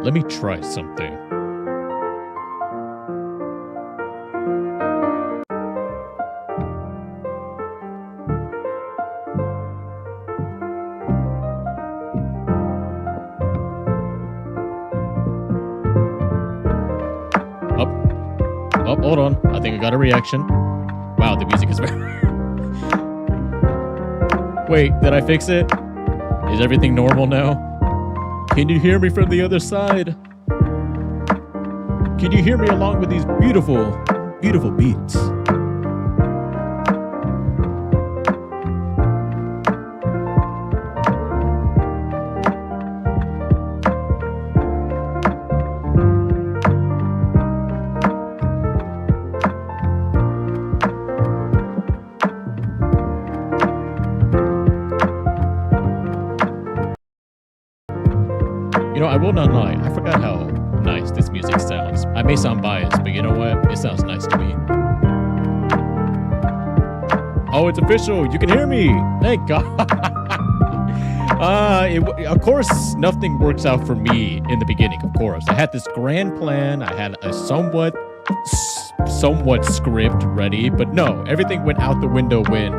let me try something. Oh, hold on. I think I got a reaction. Wow, the music is very... Wait, did I fix it? Is everything normal now? Can you hear me from the other side? Can you hear me along with these beautiful, beautiful beats? You know, I will not lie. I forgot how nice this music sounds. I may sound biased, but you know what? It sounds nice to me. Oh, it's official. You can hear me. Thank God. Of course, nothing works out for me in the beginning, of course. I had this grand plan. I had a somewhat script ready, but no, everything went out the window when,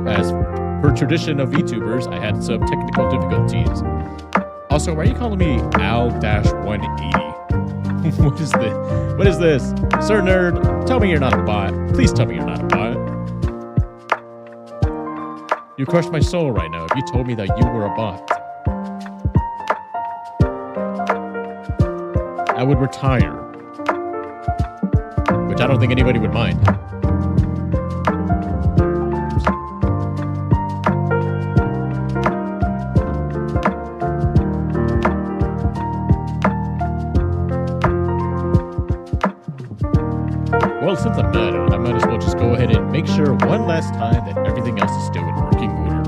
as per tradition of VTubers, I had some technical difficulties. Also, why are you calling me Al-180? What is this? What is this? Sir Nerd, tell me you're not a bot. Please tell me you're not a bot. You crushed my soul right now if you told me that you were a bot. I would retire. Which I don't think anybody would mind. Well, since I'm at it, I might as well just go ahead and make sure one last time that everything else is still in working order.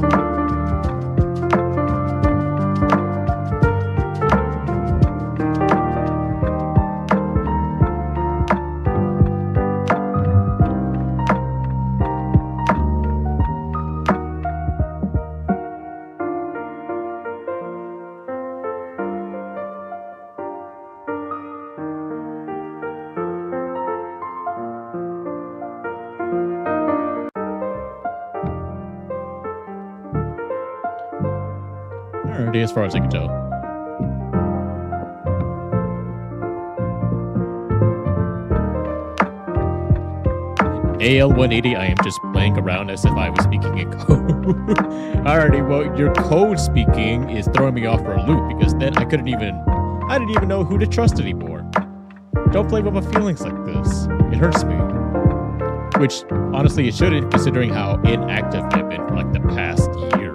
Alrighty, as far as I can tell. AL-180, I am just playing around as if I was speaking in code. Alrighty, well, your code speaking is throwing me off for a loop because then I didn't even know who to trust anymore. Don't play with my feelings like this. It hurts me. Which, honestly, it shouldn't, considering how inactive I've been for like the past year.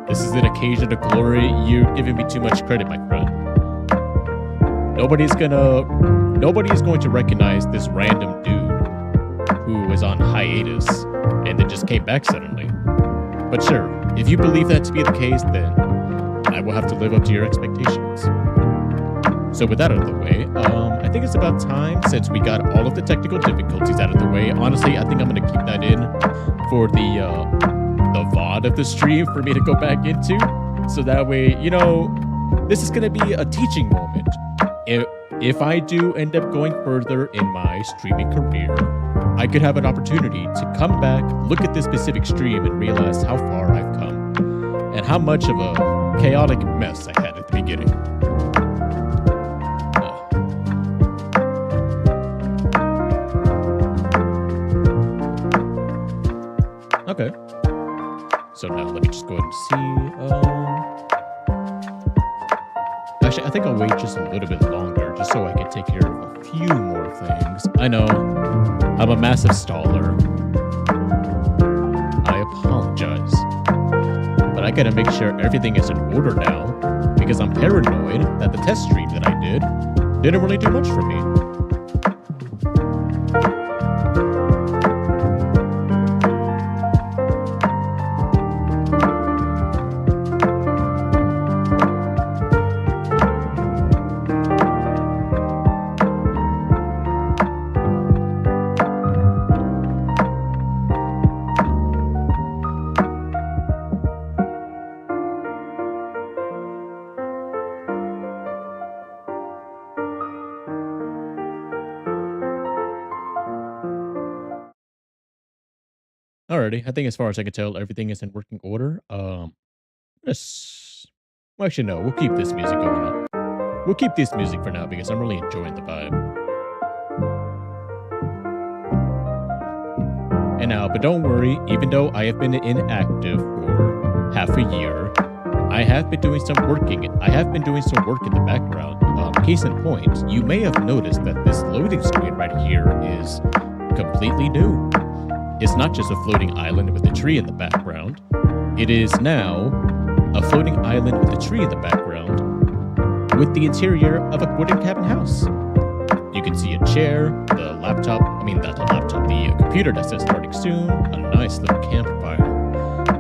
This is an occasion of glory. You're giving me too much credit, my friend. Nobody is going to recognize this random dude who was on hiatus and then just came back suddenly. But sure, if you believe that to be the case, then I will have to live up to your expectations. So with that out of the way, I think it's about time, since we got all of the technical difficulties out of the way. Honestly, I think I'm going to keep that in for the VOD of the stream for me to go back into. So that way, you know, this is going to be a teaching moment. If I do end up going further in my streaming career, I could have an opportunity to come back, look at this specific stream, and realize how far I've come and how much of a chaotic mess I had at the beginning. Okay. So now let me just go ahead and see. Actually, I think I'll wait just a little bit longer just so I can take care of a few more things. I know, I'm a massive staller. I apologize. But I gotta make sure everything is in order now because I'm paranoid that the test stream that I didn't really do much for me. Alrighty. I think as far as I can tell, everything is in working order. Let's. Well, actually, no. We'll keep this music going on. We'll keep this music for now because I'm really enjoying the vibe. And now, but don't worry. Even though I have been inactive for half a year, I have been doing some working. I have been doing some work in the background. Case in point, you may have noticed that this loading screen right here is completely new. It's not just a floating island with a tree in the background. It is now a floating island with a tree in the background with the interior of a wooden cabin house. You can see a chair, the laptop, the computer that says starting soon, a nice little campfire,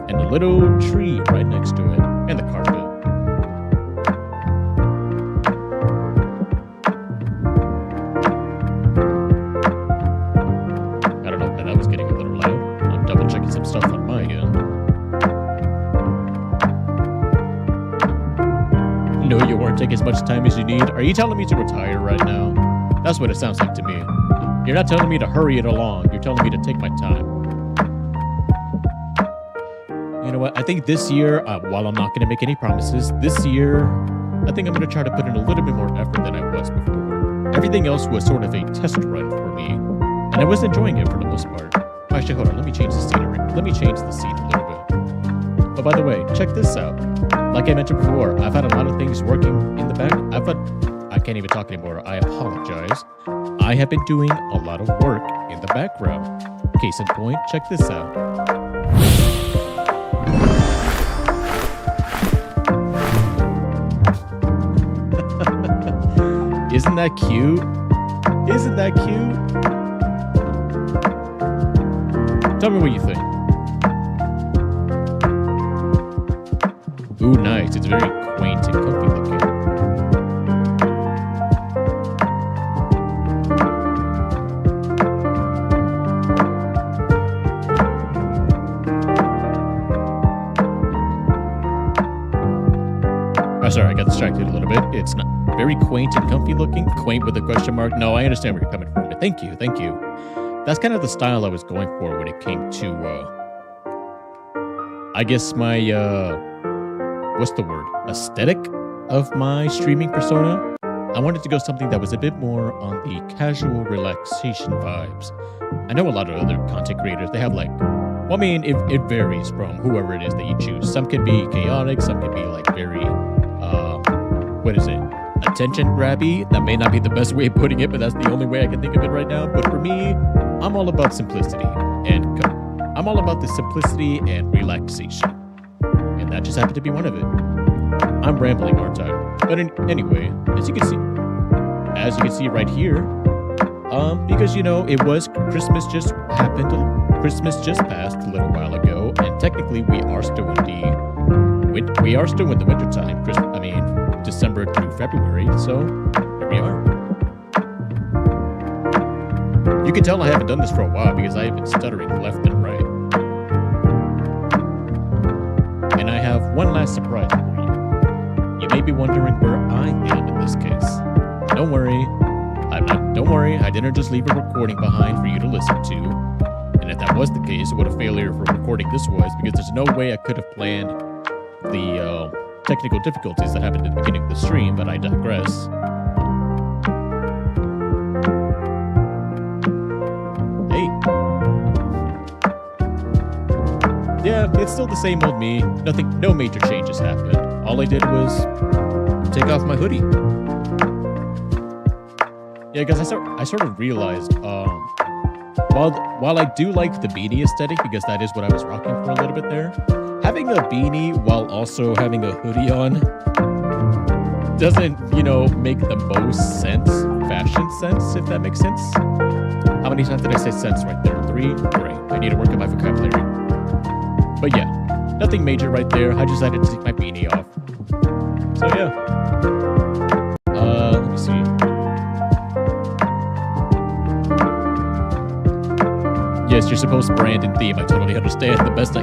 and a little tree right next to it, and the carpet. I don't know if that was getting a little loud. I'm double checking some stuff on my end. No, you won't take as much time as you need. Are you telling me to retire right now? That's what it sounds like to me. You're not telling me to hurry it along. You're telling me to take my time. You know what? I think this year, while I'm not going to make any promises, this year, I think I'm going to try to put in a little bit more effort than I was before. Everything else was sort of a test run for me, and I was enjoying it for the most part. Actually, hold on. Let me change the scenery. Let me change the scene a little bit. Oh, by the way, check this out. Like I mentioned before, I've had a lot of things working in the back. I can't even talk anymore. I apologize. I have been doing a lot of work in the background. Case in point, check this out. Isn't that cute? Isn't that cute? Tell me what you think. Ooh, nice. It's very quaint and comfy looking. Sorry, I got distracted a little bit. It's not very quaint and comfy looking. Quaint with a question mark. No, I understand where you're coming from. Thank you. Thank you. That's kind of the style I was going for when it came to, I guess my, what's the word? Aesthetic of my streaming persona. I wanted to go something that was a bit more on the casual relaxation vibes. I know a lot of other content creators, they have like, well, I mean, it varies from whoever it is that you choose. Some can be chaotic, some can be like very, attention grabby. That may not be the best way of putting it, but that's the only way I can think of it right now. But for me, I'm all about simplicity and I'm all about the simplicity and relaxation. And that just happened to be one of it. I'm rambling, aren't I? But anyway, as you can see right here, because you know, it was Christmas just happened. Christmas just passed a little while ago, and technically we are still in the winter time. December through February, so here we are. You can tell I haven't done this for a while because I have been stuttering left and right. And I have one last surprise for you. You may be wondering where I am in this case. Don't worry. Don't worry, I didn't just leave a recording behind for you to listen to. And if that was the case, what a failure for recording this was, because there's no way I could have planned the technical difficulties that happened at the beginning of the stream, but I digress. Hey. Yeah, it's still the same old me. No major changes happened. All I did was take off my hoodie. Yeah, because I sort of realized, while I do like the beanie aesthetic, because that is what I was rocking for a little bit there, having a beanie while also having a hoodie on doesn't, make the most fashion sense, if that makes sense. How many times did I say sense right there? 3? Great. I need to work on my vocabulary. But yeah, nothing major right there. I decided to take my beanie off. So yeah. Let me see. Yes, you're supposed to brand and theme. I totally understand. The best I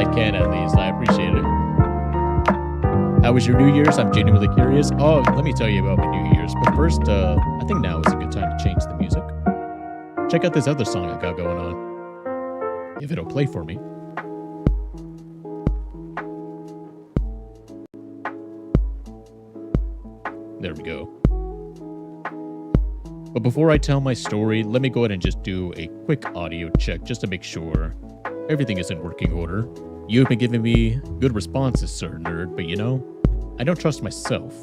can, at least. I appreciate it. How was your New Year's? I'm genuinely curious. Oh, let me tell you about my New Year's. But first, I think now is a good time to change the music. Check out this other song I got going on. if it'll play for me. There we go. But before I tell my story, let me go ahead and just do a quick audio check just to make sure everything is in working order. You've been giving me good responses, Sir Nerd, but you know, I don't trust myself.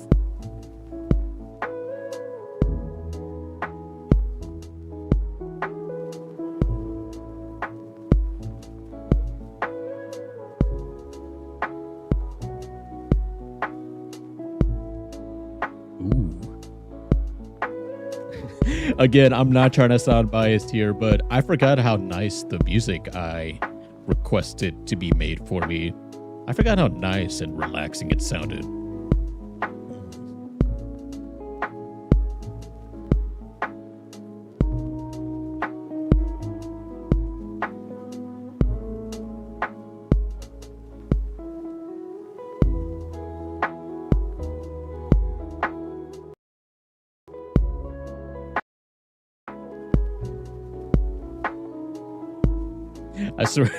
Again, I'm not trying to sound biased here, but I forgot how nice the music I requested to be made for me. I forgot how nice and relaxing it sounded. I swear,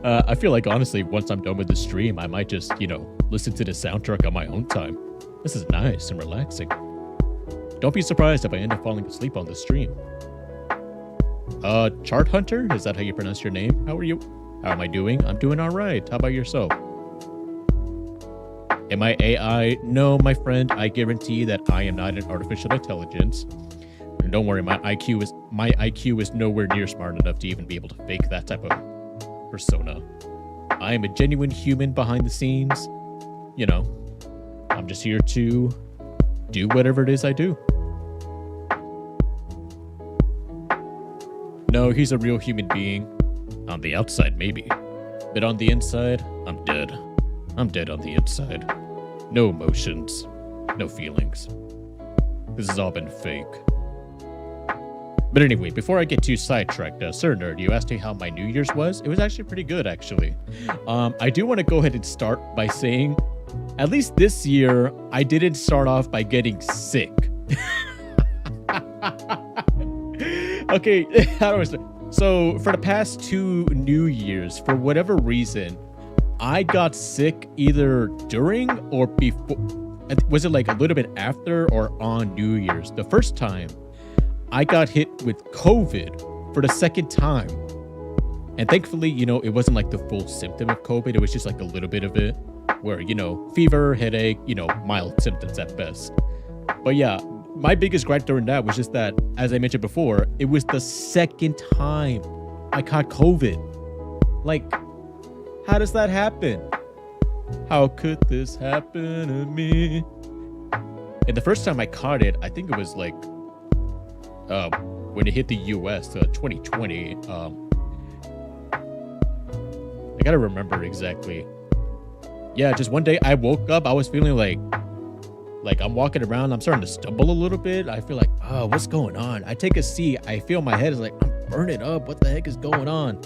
I feel like honestly, once I'm done with the stream, I might just, you know, listen to the soundtrack on my own time. This is nice and relaxing. Don't be surprised if I end up falling asleep on the stream. Chart Hunter? Is that how you pronounce your name? How are you? How am I doing? I'm doing all right. How about yourself? Am I AI? No, my friend, I guarantee that I am not an artificial intelligence. And don't worry, my IQ is nowhere near smart enough to even be able to fake that type of persona. I am a genuine human behind the scenes. You know, I'm just here to do whatever it is I do. No, he's a real human being. On the outside, maybe. But on the inside, I'm dead. I'm dead on the inside. No emotions. No feelings. This has all been fake. But anyway, before I get too sidetracked, Sir Nerd, you asked me how my New Year's was. It was actually pretty good, actually. I do want to go ahead and start by saying, at least this year, I didn't start off by getting sick. Okay, how do I start? So, for the past 2 New Year's, for whatever reason, I got sick either during or before. Was it like a little bit after or on New Year's? The first time, I got hit with COVID for the second time. And thankfully, you know, it wasn't like the full symptom of COVID. It was just like a little bit of it where, you know, fever, headache, you know, mild symptoms at best. But yeah, my biggest gripe during that was just that, as I mentioned before, it was the second time I caught COVID. Like, how does that happen? How could this happen to me? And the first time I caught it, I think it was like, when it hit the US, 2020, I gotta remember exactly. Yeah, just one day I woke up, I was feeling like I'm walking around, I'm starting to stumble a little bit. I feel like, oh, what's going on? I take a seat, I feel my head is like, I'm burning up, what the heck is going on?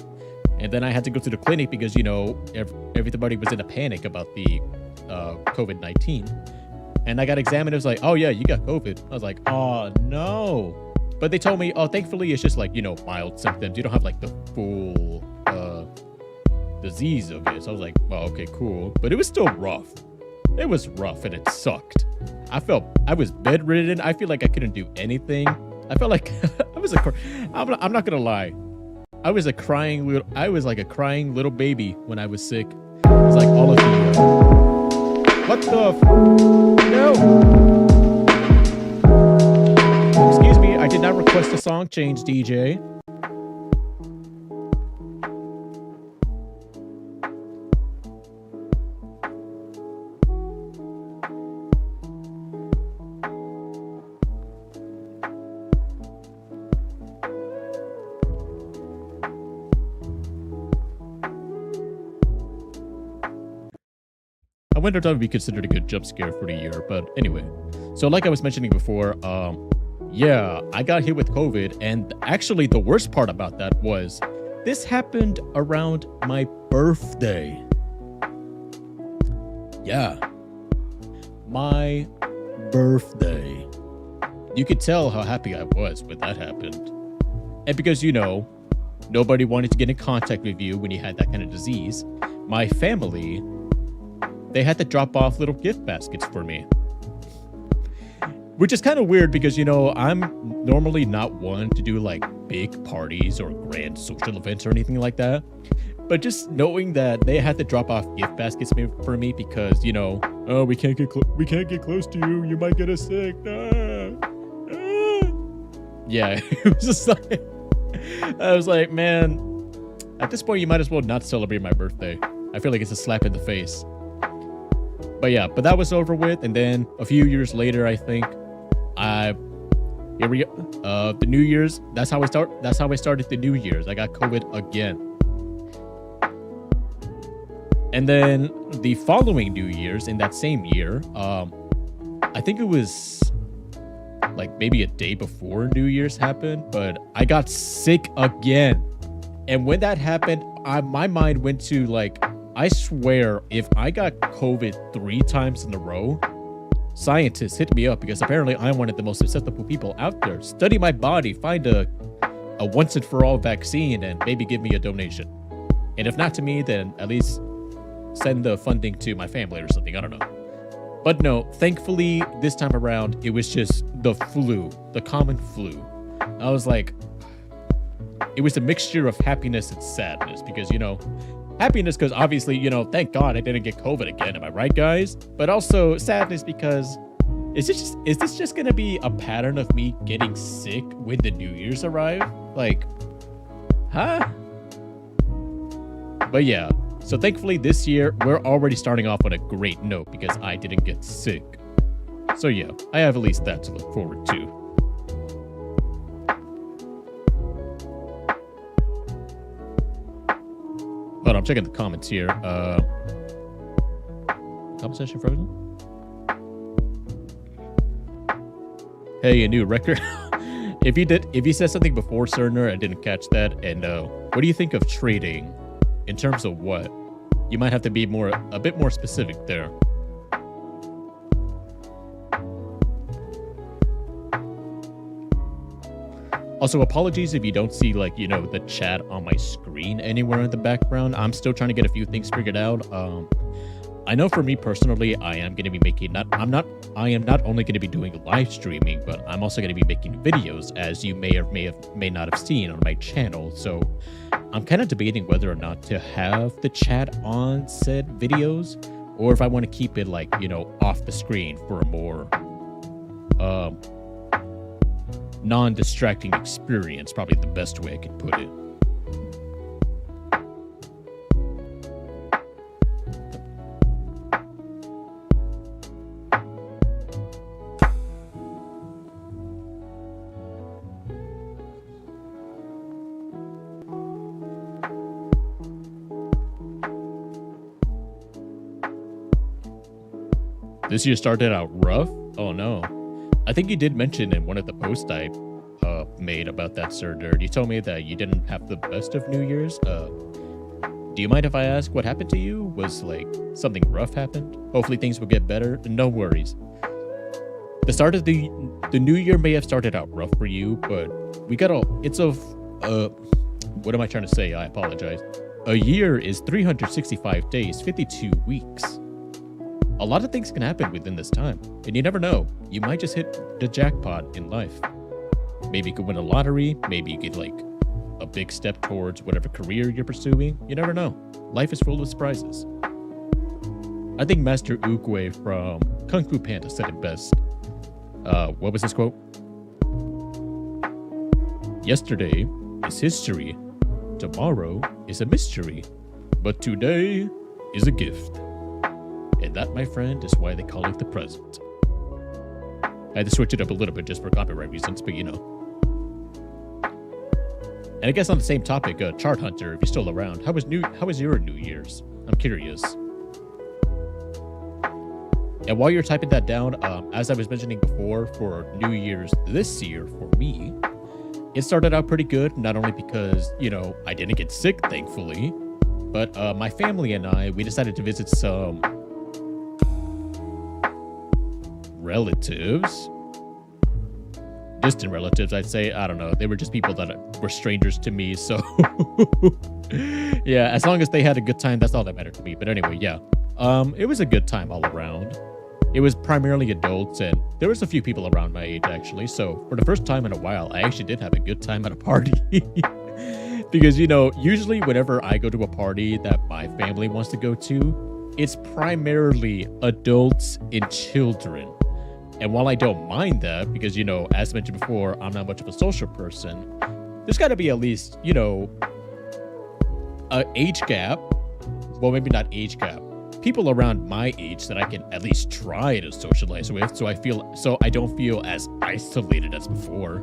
And then I had to go to the clinic because, you know, everybody was in a panic about the COVID-19. And I got examined, it was like, oh yeah, you got COVID. I was like, oh no. But they told me, oh, thankfully it's just like, you know, mild symptoms. You don't have like the full disease of it. So I was like, oh, okay, cool. But it was still rough. It was rough and it sucked. I was bedridden. I feel like I couldn't do anything. I felt like I'm not gonna lie. I was like a crying little baby when I was sick. It was like all of you. What the no. Excuse me, I did not request a song change, DJ. I wonder if that would be considered a good jump scare for the year, but anyway. So like I was mentioning before, yeah, I got hit with COVID, and actually the worst part about that was this happened around my birthday. Yeah, my birthday. You could tell how happy I was when that happened. And because, you know, Nobody wanted to get in contact with you when you had that kind of disease. My family, they had to drop off little gift baskets for me. Which is kind of weird because, you know, I'm normally not one to do like big parties or grand social events or anything like that. But just knowing that they had to drop off gift baskets for me because, you know, oh, we can't get close to you. You might get us sick. Yeah, it was just like, I was like, man, at this point, you might as well not celebrate my birthday. I feel like it's a slap in the face. But yeah, but that was over with. And then a few years later, I think, here we go. The New Year's, that's how I started the New Year's. I got COVID again. And then the following New Year's in that same year, I think it was like maybe a day before New Year's happened, but I got sick again. And when that happened, my mind went to like, I swear, if I got COVID 3 times in a row, scientists hit me up because apparently I'm one of the most susceptible people out there. Study my body, find a once and for all vaccine, and maybe give me a donation. And if not to me, then at least send the funding to my family or something. I don't know. But no, thankfully, this time around, it was just the flu, the common flu. I was like, it was a mixture of happiness and sadness because, you know, happiness because obviously, you know, thank God I didn't get COVID again. Am I right, guys? But also sadness because is this just going to be a pattern of me getting sick when the New Year's arrive? Like, huh? But yeah. So thankfully this year, we're already starting off on a great note because I didn't get sick. So yeah, I have at least that to look forward to. Hold on, I'm checking the comments here. Comment session frozen? Hey, a new record. If you said something before, Cerner, I didn't catch that. And what do you think of trading? In terms of what? You might have to be a bit more specific there. Also, apologies if you don't see, like, you know, the chat on my screen anywhere in the background. I'm still trying to get a few things figured out. I know for me personally, I am going to be making I am not only going to be doing live streaming, but I'm also going to be making videos, as you may or may not have seen on my channel. So I'm kind of debating whether or not to have the chat on said videos, or if I want to keep it, like, you know, off the screen for a more non-distracting experience. Probably the best way I could put it. This year started out rough? Oh no. I think you did mention in one of the posts I made about that, Sir Nerd. You told me that you didn't have the best of New Year's. Do you mind if I ask what happened to you? Was like something rough happened? Hopefully things will get better. No worries. The start of the new year may have started out rough for you, but what am I trying to say? I apologize. A year is 365 days, 52 weeks. A lot of things can happen within this time, and you never know. You might just hit the jackpot in life. Maybe you could win a lottery. Maybe you get like a big step towards whatever career you're pursuing. You never know. Life is full of surprises. I think Master Oogway from Kung Fu Panda said it best. What was his quote? Yesterday is history. Tomorrow is a mystery. But today is a gift. And that, my friend, is why they call it the present. I had to switch it up a little bit just for copyright reasons, but you know. And I guess on the same topic, Chart Hunter, if you're still around, how was your New Year's? I'm curious. And while you're typing that down, as I was mentioning before, for New Year's this year for me, it started out pretty good. Not only because, you know, I didn't get sick, thankfully, but my family and we decided to visit some relatives. distant relatives, I'd say. I don't know. They were just people that were strangers to me. So yeah, as long as they had a good time, that's all that mattered to me. But anyway, yeah, it was a good time all around. It was primarily adults, and there was a few people around my age, actually. So for the first time in a while, I actually did have a good time at a party. Because, you know, usually whenever I go to a party that my family wants to go to, it's primarily adults and children. And while I don't mind that, because, you know, as mentioned before, I'm not much of a social person, there's got to be at least, you know, an age gap. Well, maybe not age gap. People around my age that I can at least try to socialize with, so I don't feel as isolated as before.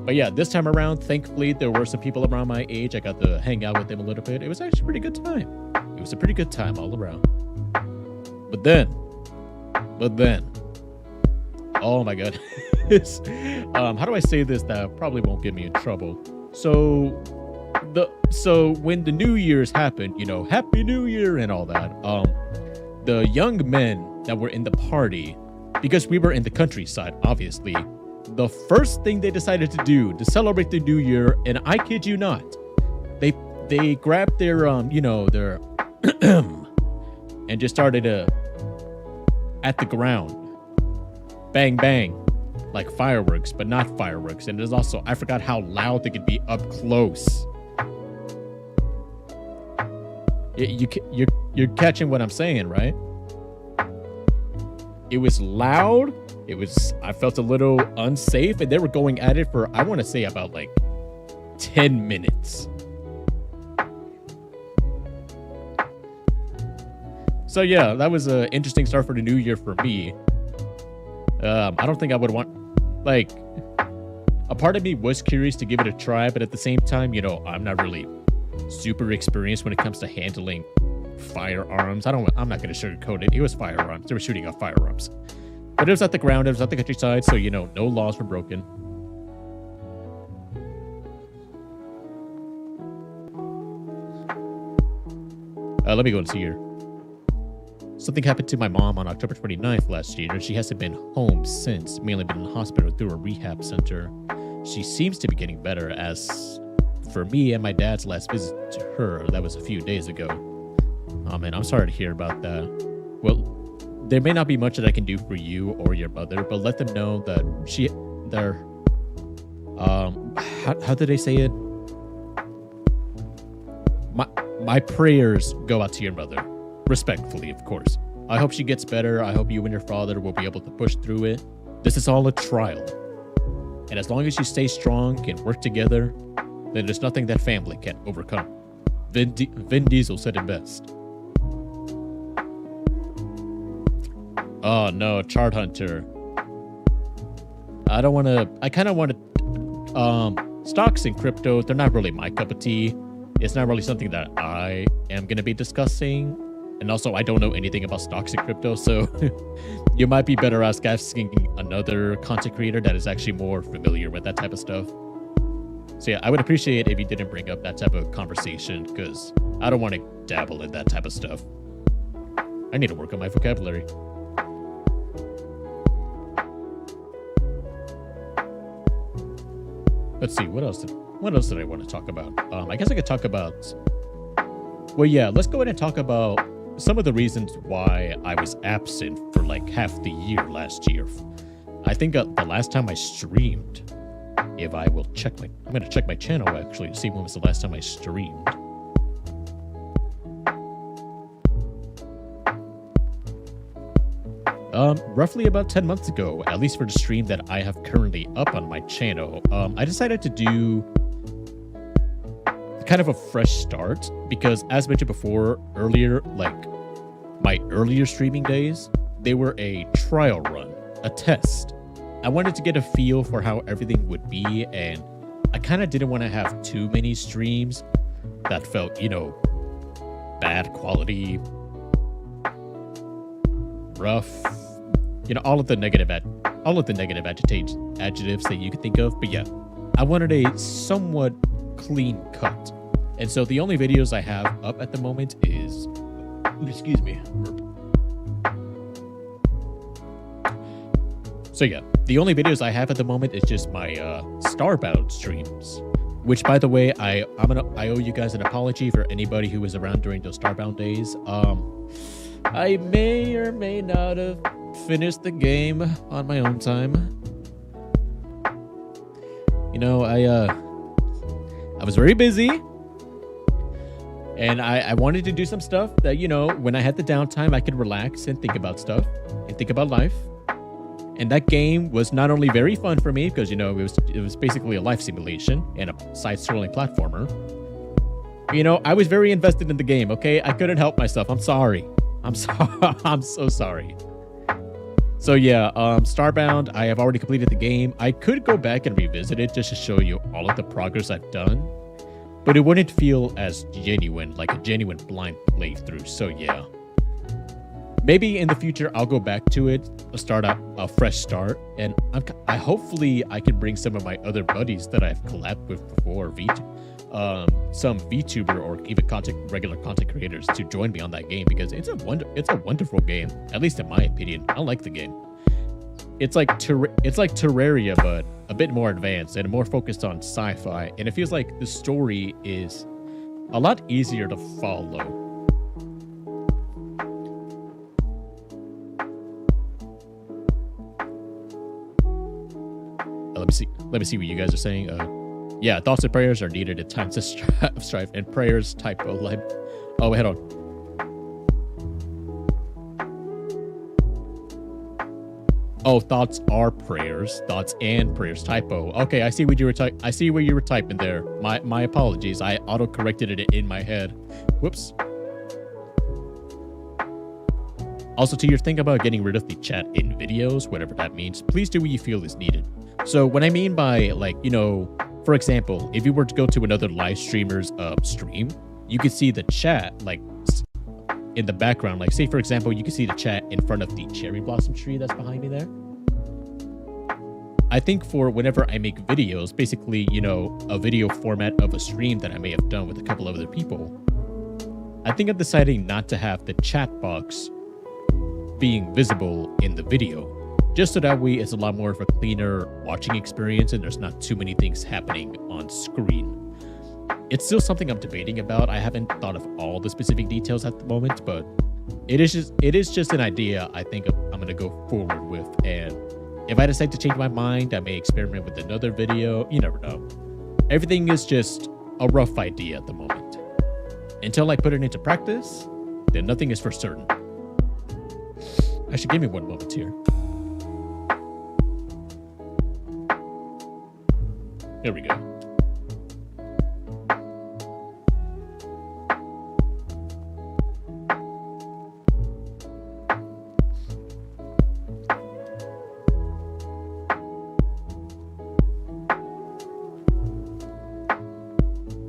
But yeah, this time around, thankfully, there were some people around my age. I got to hang out with them a little bit. It was actually a pretty good time. It was a pretty good time all around. But then, oh my god, how do I say this that probably won't get me in trouble? So when the New Year's happened, you know, Happy New Year and all that, the young men that were in the party, because we were in the countryside, obviously, the first thing they decided to do to celebrate the New Year, and I kid you not, they grabbed their you know, their and just started at the ground, bang bang, like fireworks, but not fireworks. And there's also, I forgot how loud they could be up close. You're catching what I'm saying, right? It was loud. I felt a little unsafe, and they were going at it for, I want to say, about like 10 minutes. So yeah, that was an interesting start for the new year for me. I don't think I would want, like, a part of me was curious to give it a try, but at the same time, you know, I'm not really super experienced when it comes to handling firearms. I'm not going to sugarcoat it. It was firearms. They were shooting off firearms. But it was at the ground. It was at the countryside. So, you know, no laws were broken. Let me go and see her. Something happened to my mom on October 29th last year, and she hasn't been home since, mainly been in the hospital through a rehab center. She seems to be getting better. As for me and my dad's last visit to her, that was a few days ago. And I'm sorry to hear about that. Well, there may not be much that I can do for you or your mother, but let them know that how did they say it? My prayers go out to your mother. Respectfully, of course. I hope she gets better. I hope you and your father will be able to push through it. This is all a trial. And as long as you stay strong and work together, then there's nothing that family can't overcome. Vin Diesel said it best. Oh no, Chart Hunter. I kind of want to, stocks in crypto, they're not really my cup of tea. It's not really something that I am going to be discussing. And also, I don't know anything about stocks and crypto, so you might be better asking another content creator that is actually more familiar with that type of stuff. So yeah, I would appreciate it if you didn't bring up that type of conversation, because I don't want to dabble in that type of stuff. I need to work on my vocabulary. Let's see, what else did I want to talk about? I guess I could talk about... Well, yeah, let's go ahead and talk about some of the reasons why I was absent for like half the year last year. I think the last time I streamed, if I will check I'm going to check my channel actually to see when was the last time I streamed. Roughly about 10 months ago, at least for the stream that I have currently up on my channel. I decided to do kind of a fresh start because, as mentioned before earlier, like my earlier streaming days, they were a trial run, a test. I wanted to get a feel for how everything would be, and I kind of didn't want to have too many streams that felt, you know, bad quality, rough, you know, all of the negative adjectives that you could think of. But yeah, I wanted a somewhat clean cut. And so the only videos I have up at the moment is, excuse me. So yeah, The only videos I have at the moment is just my Starbound streams. Which, by the way, I owe you guys an apology for anybody who was around during those Starbound days. I may or may not have finished the game on my own time. You know, I was very busy, and I wanted to do some stuff that, you know, when I had the downtime, I could relax and think about stuff and think about life. And that game was not only very fun for me because, you know, it was basically a life simulation and a side-scrolling platformer. You know, I was very invested in the game. Okay, I couldn't help myself. I'm sorry. I'm sorry. I'm so sorry. So yeah, Starbound, I have already completed the game. I could go back and revisit it just to show you all of the progress I've done, but it wouldn't feel as genuine, like a genuine blind playthrough. So yeah, maybe in the future I'll go back to it, start out a fresh start, and I hopefully I can bring some of my other buddies that I've collabed with before, some VTuber or even regular content creators to join me on that game, because it's a wonderful game, at least in my opinion. I like the game. It's like Terraria, but a bit more advanced and more focused on sci-fi, and it feels like the story is a lot easier to follow. Let me see what you guys are saying. Yeah, thoughts and prayers are needed at times of strife, and prayers typo. Like, oh, head on. Oh, thoughts are prayers. Thoughts and prayers typo. Okay, I see what you were typing there. My apologies. I auto corrected it in my head. Whoops. Also, to your thing about getting rid of the chat in videos, whatever that means, please do what you feel is needed. So what I mean by, like, you know, for example, if you were to go to another live streamer's stream, you could see the chat, like, in the background. Like, say, for example, you can see the chat in front of the cherry blossom tree that's behind me there. I think for whenever I make videos, basically, you know, a video format of a stream that I may have done with a couple of other people, I think I'm deciding not to have the chat box being visible in the video, just so that way it's a lot more of a cleaner watching experience and there's not too many things happening on screen. It's still something I'm debating about. I haven't thought of all the specific details at the moment, but it is just an idea I think I'm going to go forward with. And if I decide to change my mind, I may experiment with another video. You never know. Everything is just a rough idea at the moment. Until I put it into practice, then nothing is for certain. Actually, give me one moment here. Here we go.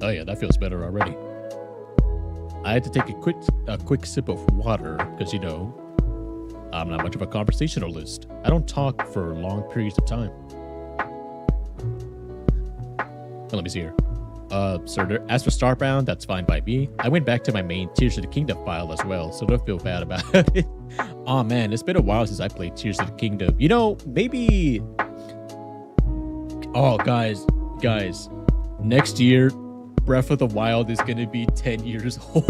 Oh yeah, that feels better already. I had to take a quick sip of water because, you know, I'm not much of a conversationalist. I don't talk for long periods of time. Let me see here. Sir, as for Starbound, that's fine by me. I went back to my main Tears of the Kingdom file as well, so don't feel bad about it. Oh man, it's been a while since I played Tears of the Kingdom. You know, maybe... Oh, guys, next year, Breath of the Wild is gonna be 10 years old.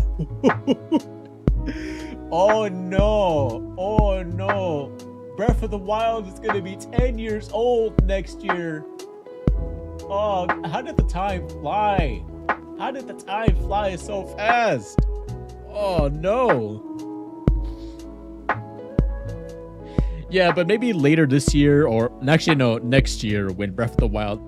Oh no. Breath of the Wild is gonna be 10 years old next year. Oh, how did the time fly? How did the time fly so fast? Oh no. Yeah, but maybe later this year, or actually no, next year when Breath of the Wild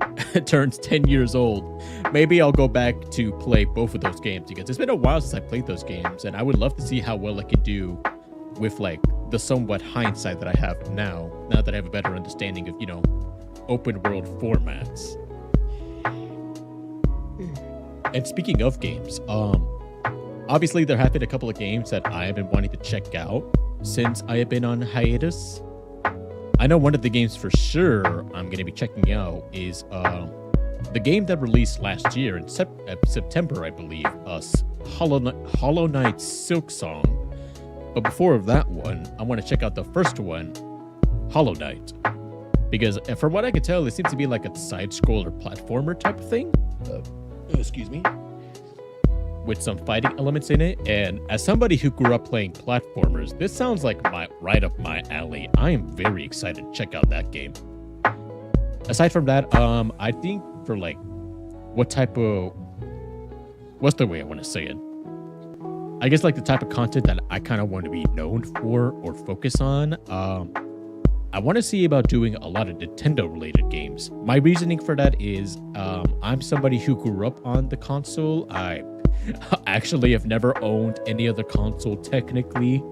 turns 10 years old, maybe I'll go back to play both of those games, because it's been a while since I played those games, and I would love to see how well I can do with, like, the somewhat hindsight that I have now that I have a better understanding of, you know, open world formats. And speaking of games, obviously there have been a couple of games that I have been wanting to check out since I have been on hiatus. I know one of the games for sure I'm going to be checking out is the game that released last year in September, I believe, Hollow Knight Silk Song. But before that one, I want to check out the first one, Hollow Knight. Because from what I could tell, it seems to be like a side-scroller platformer type of thing. Excuse me. With some fighting elements in it. And as somebody who grew up playing platformers, this sounds like right up my alley. I am very excited to check out that game. Aside from that, I think for like what's the way I want to say it? I guess like the type of content that I kind of want to be known for or focus on. I want to see about doing a lot of Nintendo related games. My reasoning for that is I'm somebody who grew up on the console. I actually have never owned any other console technically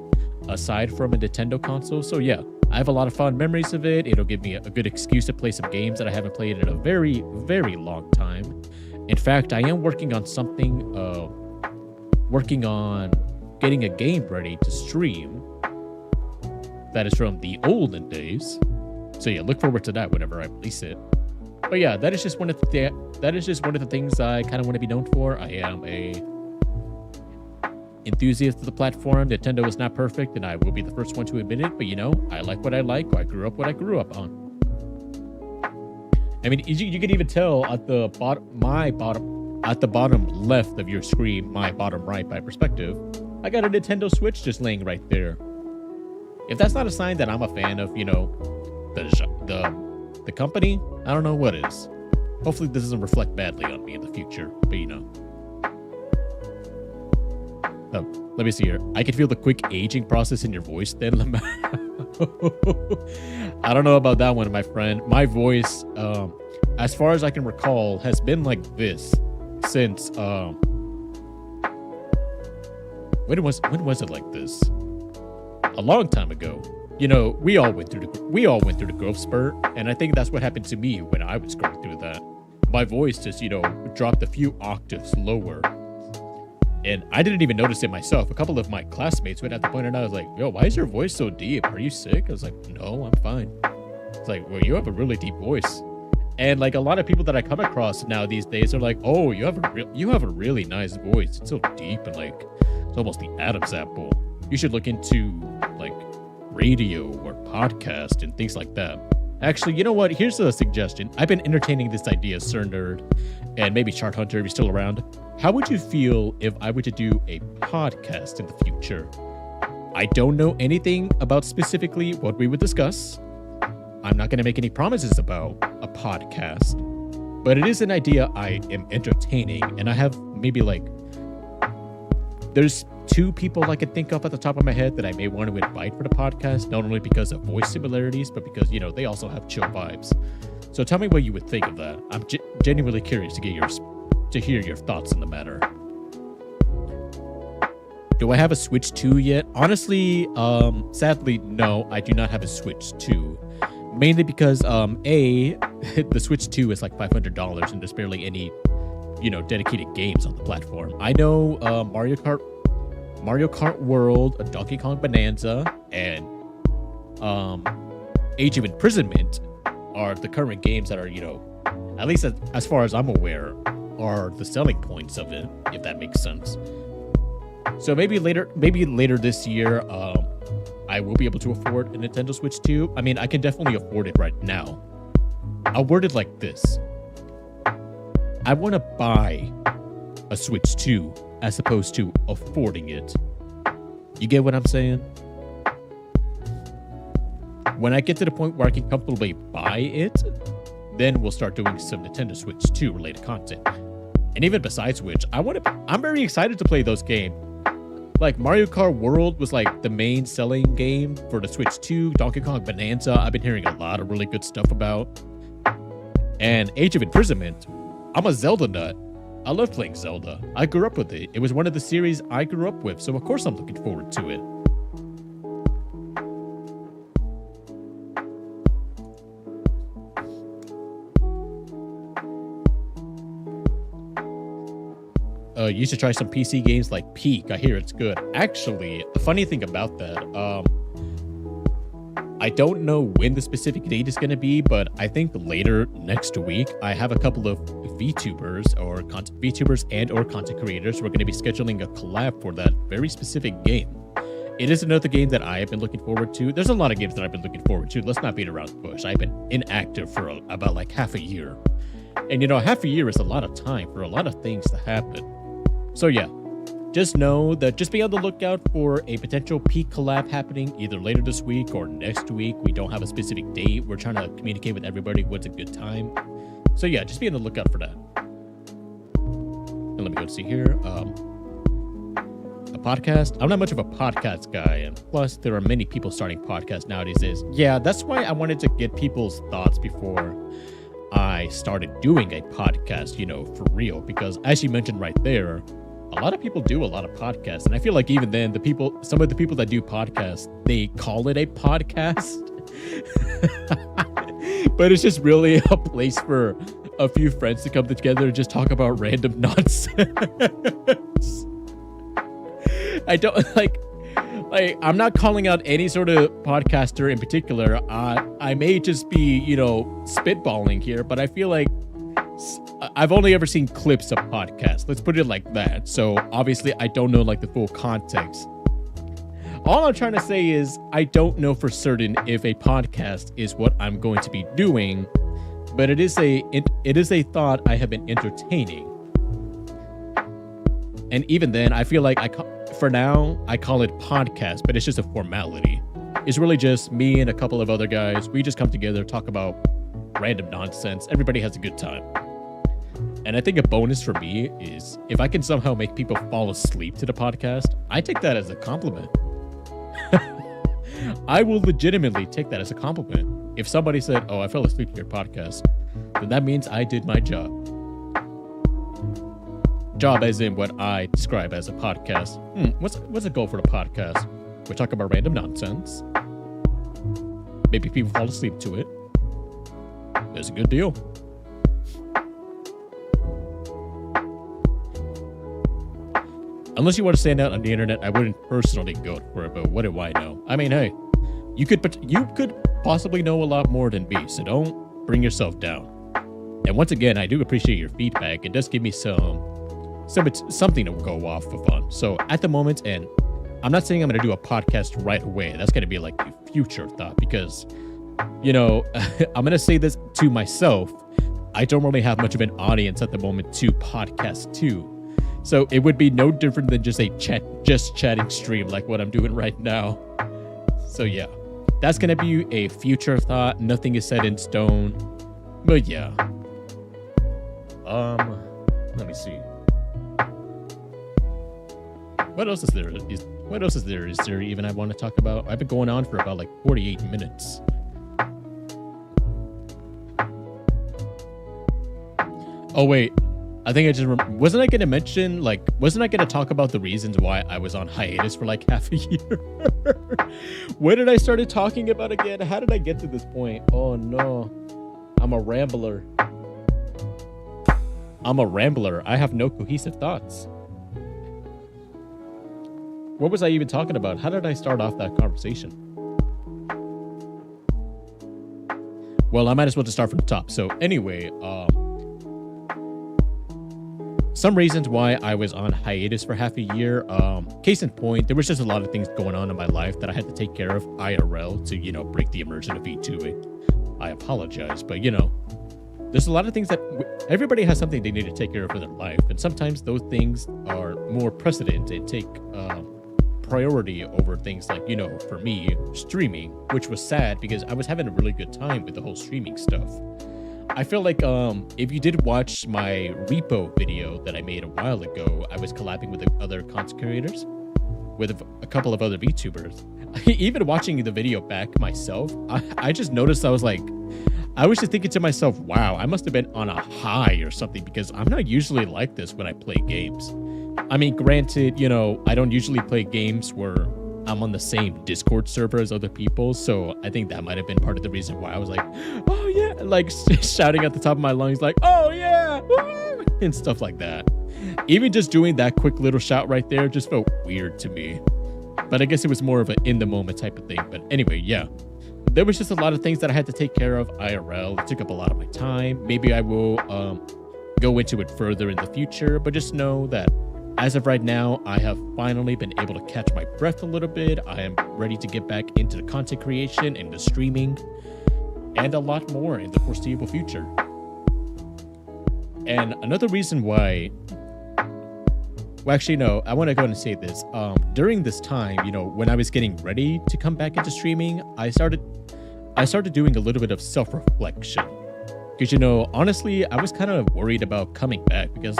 aside from a Nintendo console. So yeah, I have a lot of fond memories of it. It'll give me a good excuse to play some games that I haven't played in a very, very long time. In fact, I am working on something, working on getting a game ready to stream that is from the olden days. So yeah, look forward to that whenever I release it. But yeah, that is just one of the things I kind of want to be known for. I am a enthusiast of the platform. Nintendo is not perfect, and I will be the first one to admit it. But you know, I like what I like. I grew up what I grew up on. I mean, you can even tell at the bottom left of your screen, my bottom right by perspective, I got a Nintendo Switch just laying right there. If that's not a sign that I'm a fan of, you know, the company, I don't know what is. Hopefully this doesn't reflect badly on me in the future, but you know. Oh, let me see here. I can feel the quick aging process in your voice then. I don't know about that one, my friend. My voice, as far as I can recall, has been like this since when was it like this? A long time ago. You know, we all went through the growth spurt, and I think that's what happened to me when I was going through that. My voice just, you know, dropped a few octaves lower. And I didn't even notice it myself. A couple of my classmates would have to point it out. I was like, yo, why is your voice so deep? Are you sick? I was like, no, I'm fine. It's like, well, you have a really deep voice. And like a lot of people that I come across now these days are like, oh, you have a really nice voice. It's so deep and like it's almost the Adam's apple. You should look into like radio or podcast and things like that. Actually, you know what? Here's a suggestion. I've been entertaining this idea, Sir Nerd, and maybe Chart Hunter if you're still around. How would you feel if I were to do a podcast in the future? I don't know anything about specifically what we would discuss. I'm not going to make any promises about a podcast, but it is an idea I am entertaining, and I have maybe like, there's 2 people I can think of at the top of my head that I may want to invite for the podcast, not only because of voice similarities, but because, you know, they also have chill vibes. So tell me what you would think of that. I'm genuinely curious to hear your thoughts on the matter. Do I have a Switch 2 yet? Honestly, sadly, no, I do not have a Switch 2. Mainly because, the Switch 2 is like $500 and there's barely any, you know, dedicated games on the platform. I know Mario Kart World, a Donkey Kong Bonanza, and Age of Imprisonment are the current games that are, you know, at least as far as I'm aware, are the selling points of it, if that makes sense. So maybe later this year, I will be able to afford a Nintendo Switch 2. I mean, I can definitely afford it right now. I'll word it like this. I want to buy a Switch 2 as opposed to affording it. You get what I'm saying? When I get to the point where I can comfortably buy it, then we'll start doing some Nintendo Switch 2 related content. And even besides which, I'm very excited to play those games. Like Mario Kart World was like the main selling game for the Switch 2. Donkey Kong Bonanza, I've been hearing a lot of really good stuff about. And Age of Imprisonment, I'm a Zelda nut. I love playing Zelda. I grew up with it. It was one of the series I grew up with, so of course I'm looking forward to it. You should try some PC games like Peak. I hear it's good. Actually, the funny thing about that, I don't know when the specific date is going to be, but I think later next week, I have a couple of VTubers and or content creators. We're going to be scheduling a collab for that very specific game. It is another game that I have been looking forward to. There's a lot of games that I've been looking forward to. Let's not beat around the bush. I've been inactive for about like half a year. And half a year is a lot of time for a lot of things to happen. So yeah, just know that just be on the lookout for a potential peak collab happening either later this week or next week. We don't have a specific date. We're trying to communicate with everybody what's a good time. So yeah, just be on the lookout for that. And let me go see here. A podcast. I'm not much of a podcast guy, and plus there are many people starting podcasts nowadays. Yeah, that's why I wanted to get people's thoughts before I started doing a podcast, for real, because as you mentioned right there, a lot of people do a lot of podcasts, and I feel like even then some of the people that do podcasts, they call it a podcast. But it's just really a place for a few friends to come together and just talk about random nonsense. I don't like I'm not calling out any sort of podcaster in particular. I may just be, spitballing here, but I feel like I've only ever seen clips of podcasts. Let's put it like that. So obviously I don't know like the full context. All I'm trying to say is I don't know for certain if a podcast is what I'm going to be doing, but it is a thought I have been entertaining. And even then, I feel like for now, I call it podcast, but it's just a formality. It's really just me and a couple of other guys. We just come together, talk about random nonsense. Everybody has a good time. And I think a bonus for me is if I can somehow make people fall asleep to the podcast, I take that as a compliment. I will legitimately take that as a compliment. If somebody said, "Oh, I fell asleep to your podcast," then that means I did my job. Job as in what I describe as a podcast. What's a goal for the podcast? We talk about random nonsense. Maybe people fall asleep to it. That's a good deal. Unless you want to stand out on the internet, I wouldn't personally go for it, but what do I know? I mean, hey, you could possibly know a lot more than me, so don't bring yourself down. And once again, I do appreciate your feedback. It does give me something to go off of on. So at the moment, and I'm not saying I'm going to do a podcast right away. That's going to be like a future thought because, I'm going to say this to myself. I don't really have much of an audience at the moment to podcast to. So it would be no different than just a chatting stream like what I'm doing right now. So yeah, that's going to be a future thought. Nothing is set in stone. But yeah. Let me see. What else is there? Is there even I want to talk about? I've been going on for about like 48 minutes. Oh wait, I think I just wasn't I going to talk about the reasons why I was on hiatus for like half a year? What did I started talking about again? How did I get to this point? Oh no, I'm a rambler. I have no cohesive thoughts. What was I even talking about? How did I start off that conversation? Well, I might as well just start from the top. So anyway, some reasons why I was on hiatus for half a year. Case in point, there was just a lot of things going on in my life that I had to take care of IRL to, break the immersion of VTubing. I apologize, but there's a lot of things that everybody has something they need to take care of in their life. And sometimes those things are more precedent and take priority over things like, for me, streaming, which was sad because I was having a really good time with the whole streaming stuff. I feel like if you did watch my repo video that I made a while ago, I was collabing with other content creators, with a couple of other VTubers. Even watching the video back myself, I just noticed I was just thinking to myself, wow, I must have been on a high or something because I'm not usually like this when I play games. I mean, granted, I don't usually play games where I'm on the same Discord server as other people, so I think that might have been part of the reason why I was like, oh yeah, like shouting at the top of my lungs like, oh yeah, woo! And stuff like that. Even just doing that quick little shout right there just felt weird to me. But I guess it was more of an in the moment type of thing. But anyway, yeah. There was just a lot of things that I had to take care of IRL. It took up a lot of my time. Maybe I will go into it further in the future, but just know that as of right now, I have finally been able to catch my breath a little bit. I am ready to get back into the content creation and the streaming and a lot more in the foreseeable future. And another reason why, well, actually, no, I want to go ahead and say this. During this time, when I was getting ready to come back into streaming, I started doing a little bit of self-reflection. Because, honestly, I was kind of worried about coming back because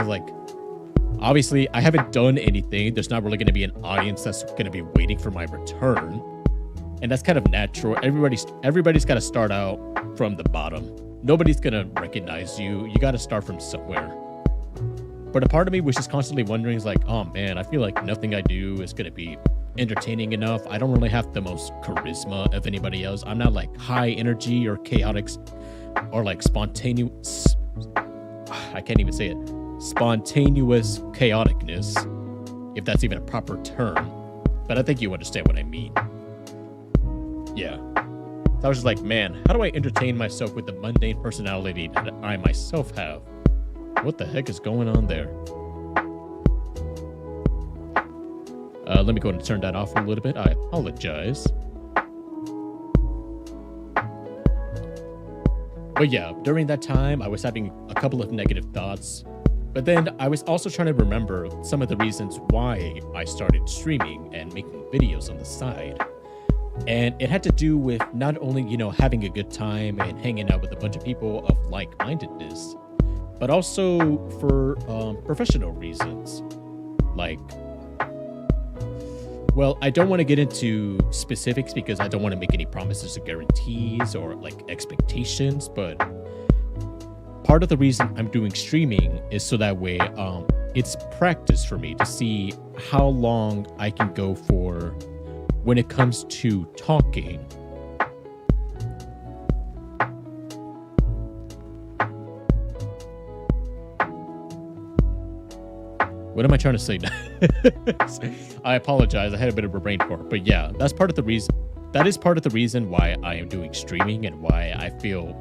obviously, I haven't done anything. There's not really going to be an audience that's going to be waiting for my return. And that's kind of natural. Everybody's got to start out from the bottom. Nobody's going to recognize you. You got to start from somewhere. But a part of me was just constantly wondering, oh man, I feel like nothing I do is going to be entertaining enough. I don't really have the most charisma of anybody else. I'm not high energy or chaotic or spontaneous. I can't even say it. Spontaneous chaoticness, if that's even a proper term. But I think you understand what I mean. Yeah. So I was just man, how do I entertain myself with the mundane personality that I myself have? What the heck is going on there? Let me go ahead and turn that off a little bit. I apologize. But yeah, during that time, I was having a couple of negative thoughts. But then I was also trying to remember some of the reasons why I started streaming and making videos on the side. And it had to do with not only, having a good time and hanging out with a bunch of people of like-mindedness, but also for professional reasons. Well, I don't want to get into specifics because I don't want to make any promises or guarantees or expectations, but part of the reason I'm doing streaming is so that way it's practice for me to see how long I can go for when it comes to talking. What am I trying to say now? I apologize. I had a bit of a brain fart, but yeah, that's part of the reason. That is part of the reason why I am doing streaming and why I feel,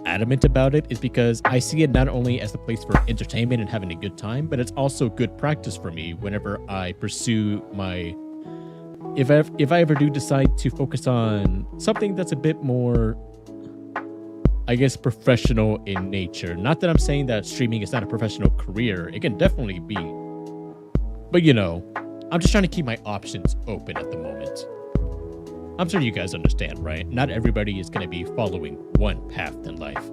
adamant about it, is because I see it not only as a place for entertainment and having a good time, but it's also good practice for me whenever I pursue my, if I ever do decide to focus on something that's a bit more, I guess, professional in nature. Not that I'm saying that streaming is not a professional career. It can definitely be. But, I'm just trying to keep my options open at the moment. I'm sure you guys understand, right? Not everybody is going to be following one path in life.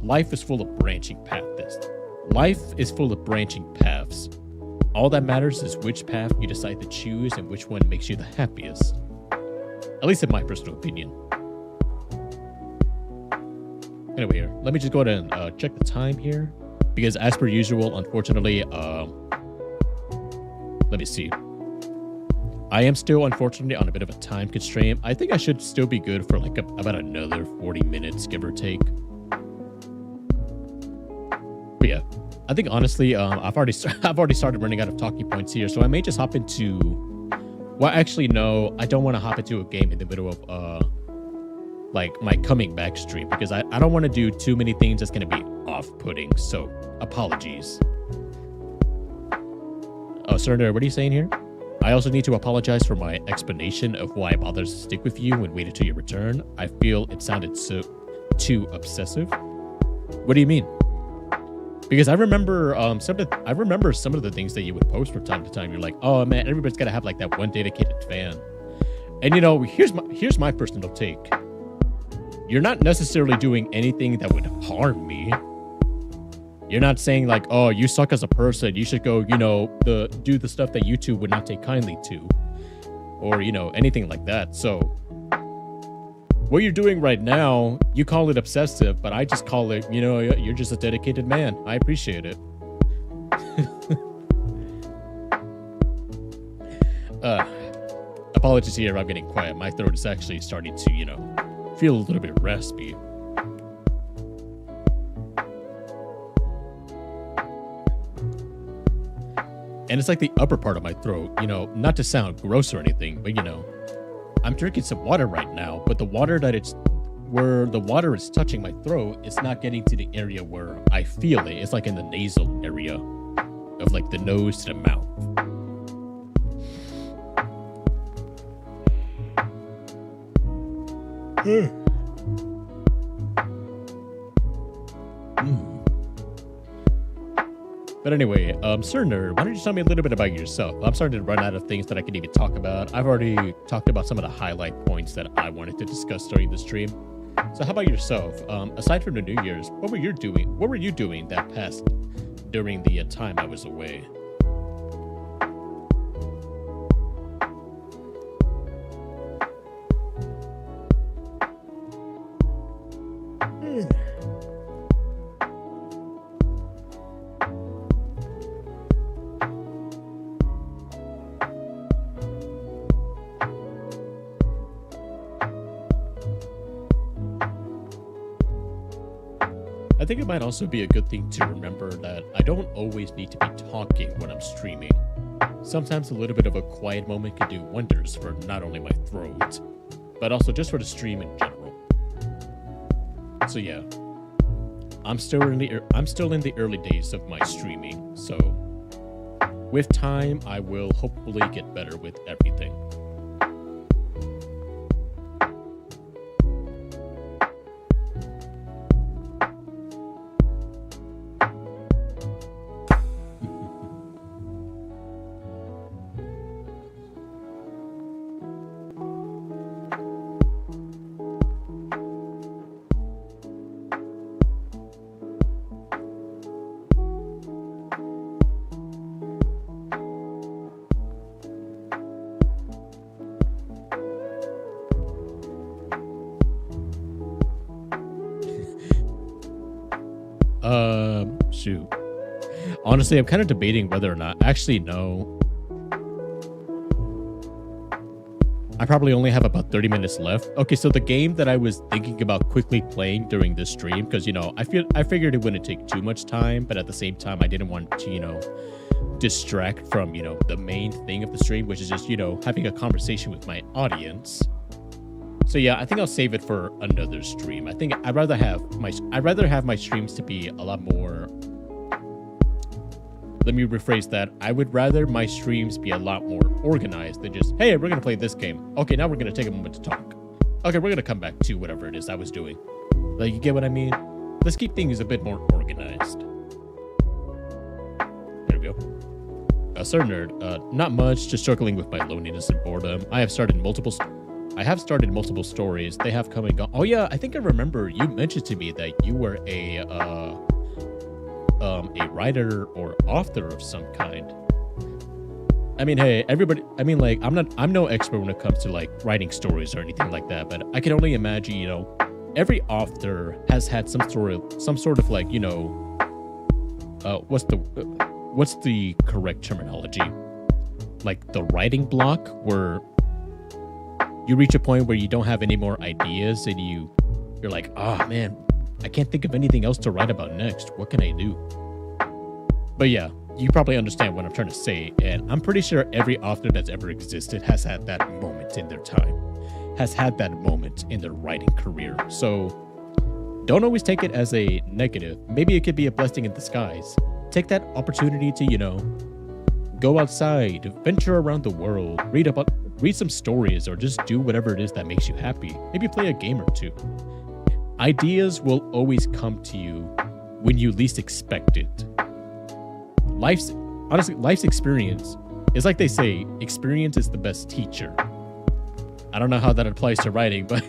Life is full of branching paths. Life is full of branching paths. All that matters is which path you decide to choose and which one makes you the happiest. At least in my personal opinion. Anyway, here, let me just go ahead and check the time here. Because as per usual, unfortunately, let me see. I am still, unfortunately, on a bit of a time constraint. I think I should still be good for about another 40 minutes, give or take. But yeah, I think honestly, I've already started running out of talking points here, so I may just hop into. Well, actually, no, I don't want to hop into a game in the middle of my coming back stream because I don't want to do too many things that's going to be off-putting. So apologies. Oh, sir, what are you saying here? I also need to apologize for my explanation of why I bothered to stick with you and waited till your return. I feel it sounded too obsessive. What do you mean? Because I remember some of the things that you would post from time to time. You're like, oh man, everybody's gotta have that one dedicated fan. And here's my personal take. You're not necessarily doing anything that would harm me. You're not saying oh, you suck as a person. You should go, do the stuff that YouTube would not take kindly to, or anything like that. So, what you're doing right now, you call it obsessive, but I just call it, you're just a dedicated man. I appreciate it. Apologies here. I'm getting quiet. My throat is actually starting to, feel a little bit raspy. And it's the upper part of my throat, not to sound gross or anything, but I'm drinking some water right now, but the water where the water is touching my throat, it's not getting to the area where I feel it. It's in the nasal area of like the nose to the mouth. But anyway, Sir Nerd, why don't you tell me a little bit about yourself? I'm starting to run out of things that I can even talk about. I've already talked about some of the highlight points that I wanted to discuss during the stream. So how about yourself? Aside from the New Year's, what were you doing? What were you doing that past during the time I was away? I think it might also be a good thing to remember that I don't always need to be talking when I'm streaming. Sometimes a little bit of a quiet moment can do wonders for not only my throat, but also just for the stream in general. So yeah, I'm still in the early days of my streaming, so with time I will hopefully get better with everything. Shoot. Honestly, I'm kind of debating whether or not. Actually, no. I probably only have about 30 minutes left. Okay, so the game that I was thinking about quickly playing during this stream, because, you know, I figured it wouldn't take too much time, but at the same time, I didn't want to, you know, distract from, you know, the main thing of the stream, which is just, you know, having a conversation with my audience. So yeah, I think I'll save it for another stream. I think I'd rather have my streams to be a lot more. Let me rephrase that. I would rather my streams be a lot more organized than just, hey, we're gonna play this game. Okay, now we're gonna take a moment to talk. Okay, we're gonna come back to whatever it is I was doing. Like, you get what I mean? Let's keep things a bit more organized. There we go. Sir Nerd, not much, just struggling with my loneliness and boredom. I have started multiple stories. They have come and gone. Oh yeah, I think I remember you mentioned to me that you were a writer or author of some kind. I mean, hey, everybody, I mean, like, I'm no expert when it comes to like writing stories or anything like that, but I can only imagine, you know, every author has had some sort of like, you know, what's the correct terminology? Like the writing block, where you reach a point where you don't have any more ideas and you're like, oh man, I can't think of anything else to write about next. What can I do? But yeah, you probably understand what I'm trying to say. And I'm pretty sure every author that's ever existed has had that moment in their time, has had that moment in their writing career. So don't always take it as a negative. Maybe it could be a blessing in disguise. Take that opportunity to, you know, go outside, venture around the world, read some stories, or just do whatever it is that makes you happy. Maybe play a game or two. Ideas will always come to you when you least expect it. Life's experience is, like they say, experience is the best teacher. I don't know how that applies to writing, but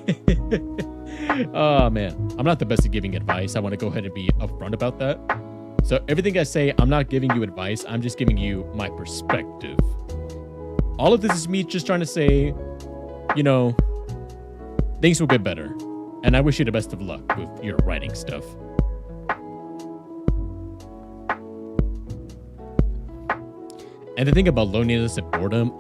oh man, I'm not the best at giving advice. I want to go ahead and be upfront about that. So everything I say, I'm not giving you advice. I'm just giving you my perspective. All of this is me just trying to say, you know, things will get better. And I wish you the best of luck with your writing stuff. And the thing about loneliness and boredom,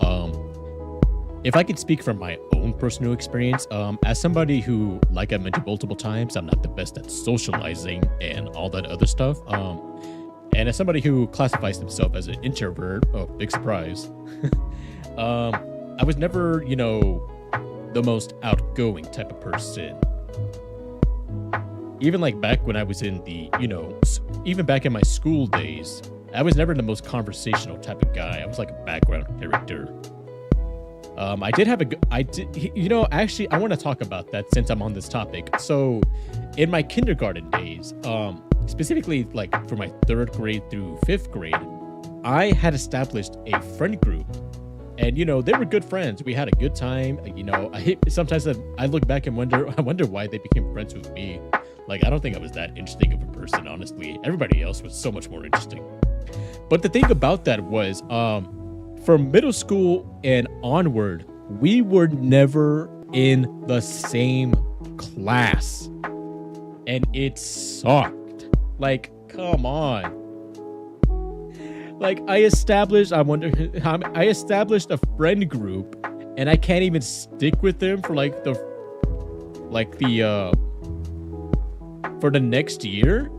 if I can speak from my own personal experience, as somebody who, like I mentioned multiple times, I'm not the best at socializing and all that other stuff. And as somebody who classifies himself as an introvert, oh, big surprise. I was never, you know, the most outgoing type of person. Even like back when I was in the, you know, even back in my school days, I was never the most conversational type of guy. I was like a background character. I did have actually, I want to talk about that since I'm on this topic. So in my kindergarten days, specifically like for my 3rd grade through 5th grade, I had established a friend group. And, they were good friends. We had a good time. Sometimes I look back and I wonder why they became friends with me. Like, I don't think I was that interesting of a person, honestly. Everybody else was so much more interesting. But the thing about that was, from middle school and onward, we were never in the same class. And it sucked. Like, come on. Like, I established a friend group, and I can't even stick with them for for the next year.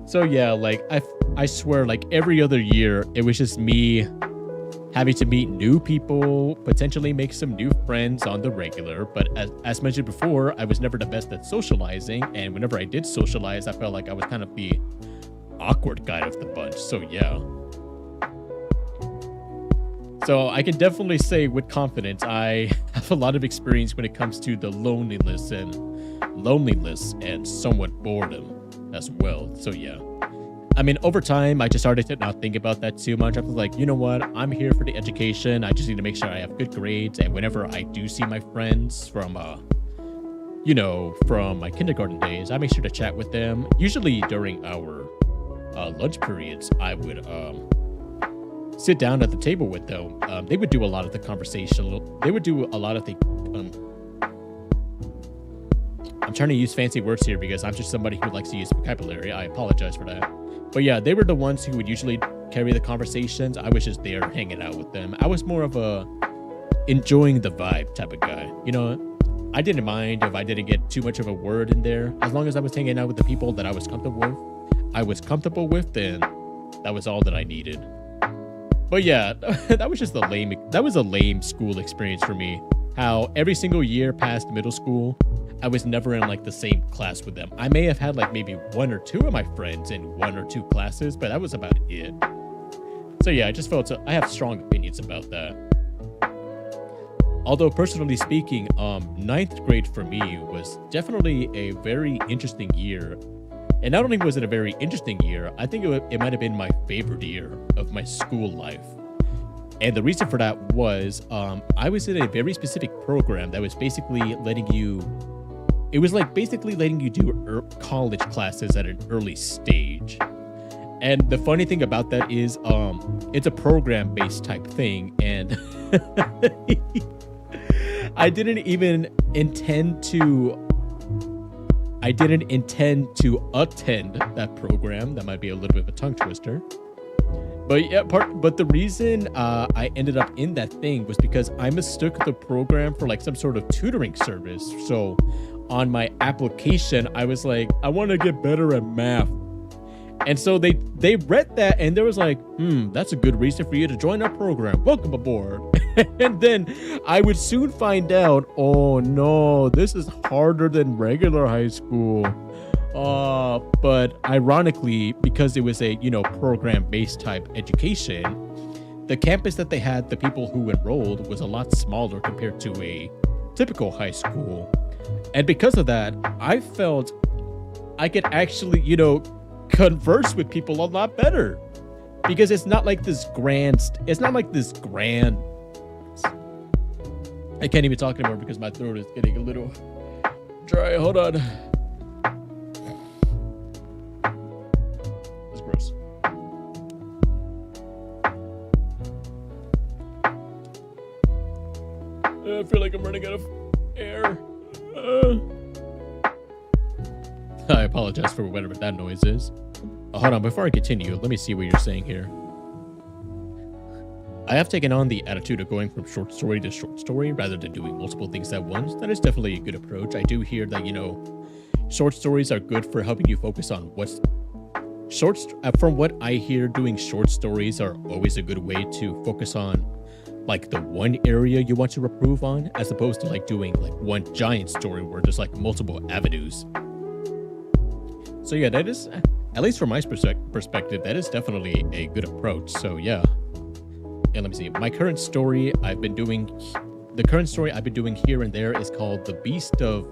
So yeah, like I swear, like every other year, it was just me having to meet new people, potentially make some new friends on the regular. But as mentioned before, I was never the best at socializing, and whenever I did socialize, I felt like I was kind of the awkward guy of the bunch. So yeah. So I can definitely say with confidence, I have a lot of experience when it comes to the loneliness and somewhat boredom as well. So yeah. I mean, over time, I just started to not think about that too much. I was like, you know what? I'm here for the education. I just need to make sure I have good grades. And whenever I do see my friends from my kindergarten days, I make sure to chat with them. Usually during our lunch periods, I would sit down at the table with them. They would do a lot of the conversation. They would do a lot of the I'm trying to use fancy words here because I'm just somebody who likes to use vocabulary. I apologize for that. But yeah, they were the ones who would usually carry the conversations. I was just there hanging out with them. I was more of a enjoying the vibe type of guy. I didn't mind if I didn't get too much of a word in there. As long as I was hanging out with the people that I was comfortable with, then that was all that I needed. But yeah, that was a lame school experience for me. How every single year past middle school, I was never in like the same class with them. I may have had like maybe 1 or 2 of my friends in 1 or 2 classes, but that was about it. So yeah, I just felt I have strong opinions about that. Although personally speaking, 9th grade for me was definitely a very interesting year. And not only was it a very interesting year, I think it might have been my favorite year of my school life. And the reason for that was I was in a very specific program that was basically letting you do college classes at an early stage. And the funny thing about that is it's a program-based type thing. And I didn't intend to attend that program. That might be a little bit of a tongue twister. But yeah, but the reason I ended up in that thing was because I mistook the program for like some sort of tutoring service. So on my application, I was like, I want to get better at math. And so they read that and they was like, that's a good reason for you to join our program. Welcome aboard. And then I would soon find out, oh no, this is harder than regular high school. But ironically, because it was a, program-based type education, the campus that they had, the people who enrolled, was a lot smaller compared to a typical high school. And because of that, I felt I could actually, converse with people a lot better. Because it's not like this grand. I can't even talk anymore because my throat is getting a little dry. Hold on. It's gross. I feel like I'm running out of air. I apologize for whatever that noise is. Hold on, before I continue, let me see what you're saying here. I have taken on the attitude of going from short story to short story rather than doing multiple things at once. That is definitely a good approach. I do hear that, short stories are good for helping you focus on from what I hear, doing short stories are always a good way to focus on like the one area you want to improve on, as opposed to like doing like one giant story where there's like multiple avenues. So yeah, At least from my perspective, that is definitely a good approach. So yeah. And let me see. The current story I've been doing here and there is called The Beast of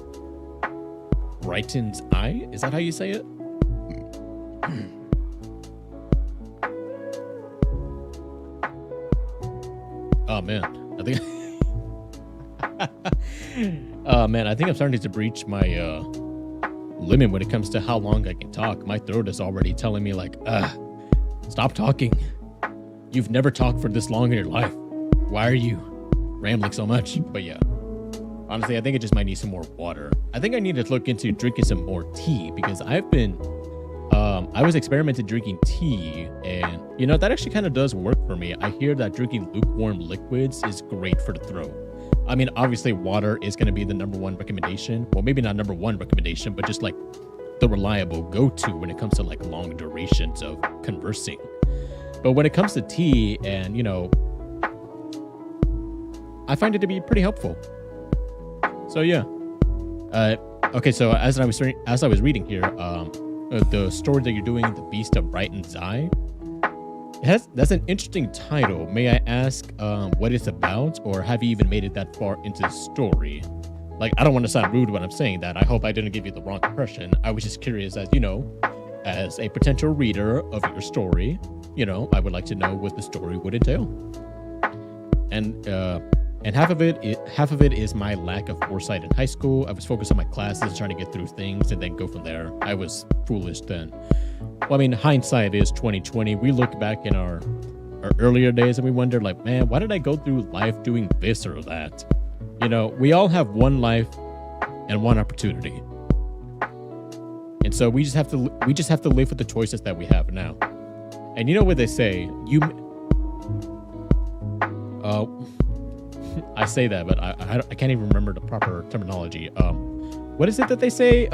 Brighton's Eye. Is that how you say it? Oh man, I think. Oh man, I think I'm starting to breach my limit when it comes to how long I can talk. My throat is already telling me like, stop talking. You've never talked for this long in your life. Why are you rambling so much? But yeah, honestly, I think I just might need some more water. I think I need to look into drinking some more tea because I've been, I was experimenting drinking tea and you know, that actually kind of does work for me. I hear that drinking lukewarm liquids is great for the throat. I mean, obviously water is going to be the #1 recommendation. Well, maybe not #1 recommendation, but just like the reliable go-to when it comes to like long durations of conversing. But when it comes to tea and, you know, I find it to be pretty helpful. So yeah. Okay, so as I was reading here, the story that you're doing, The Beast of Brighton's Eye, that's an interesting title. May I ask what it's about, or have you even made it that far into the story? Like, I don't want to sound rude when I'm saying that. I hope I didn't give you the wrong impression. I was just curious, as you know, as a potential reader of your story, you know, I would like to know what the story would entail. And half of it is my lack of foresight in high school. I was focused on my classes, trying to get through things, and then go from there. I was foolish then. Well, I mean, hindsight is 2020. We look back in our earlier days and we wonder, like, man, why did I go through life doing this or that? You know, we all have one life and one opportunity, and so we just have to live with the choices that we have now. And you know what they say? I say that, but I can't even remember the proper terminology. What is it that they say?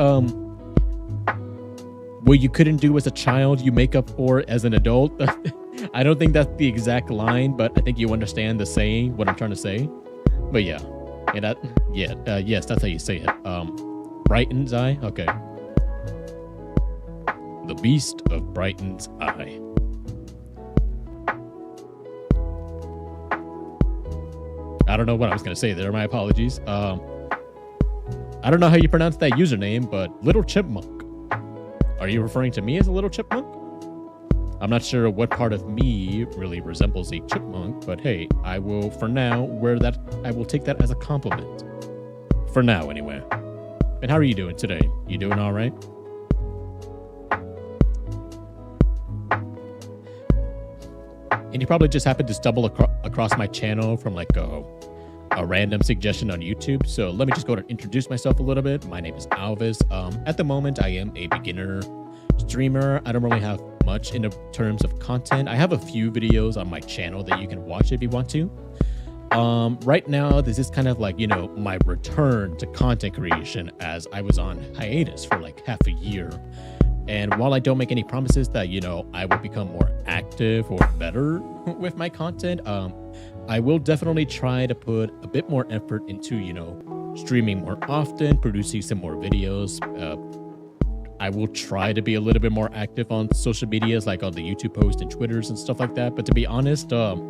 What you couldn't do as a child, you make up for as an adult. I don't think that's the exact line, but I think you understand the saying, what I'm trying to say. But yeah, yes, that's how you say it. Brighton's Eye. Okay. The Beast of Brighton's Eye. I don't know what I was going to say there. My apologies. I don't know how you pronounce that username, but Little Chipmunk. Are you referring to me as a little chipmunk? I'm not sure what part of me really resembles a chipmunk, but hey, I will, for now, I will take that as a compliment. For now, anyway. And how are you doing today? You doing all right? And you probably just happened to stumble across my channel from like a random suggestion on YouTube. So let me just go and introduce myself a little bit. My name is Alvis. At the moment, I am a beginner streamer. I don't really have much in terms of content. I have a few videos on my channel that you can watch if you want to. Right now, this is kind of like, you know, my return to content creation, as I was on hiatus for like half a year. And while I don't make any promises that, you know, I will become more active or better with my content, I will definitely try to put a bit more effort into, you know, streaming more often, producing some more videos. I will try to be a little bit more active on social medias, like on the YouTube posts and Twitters and stuff like that. But to be honest, I'm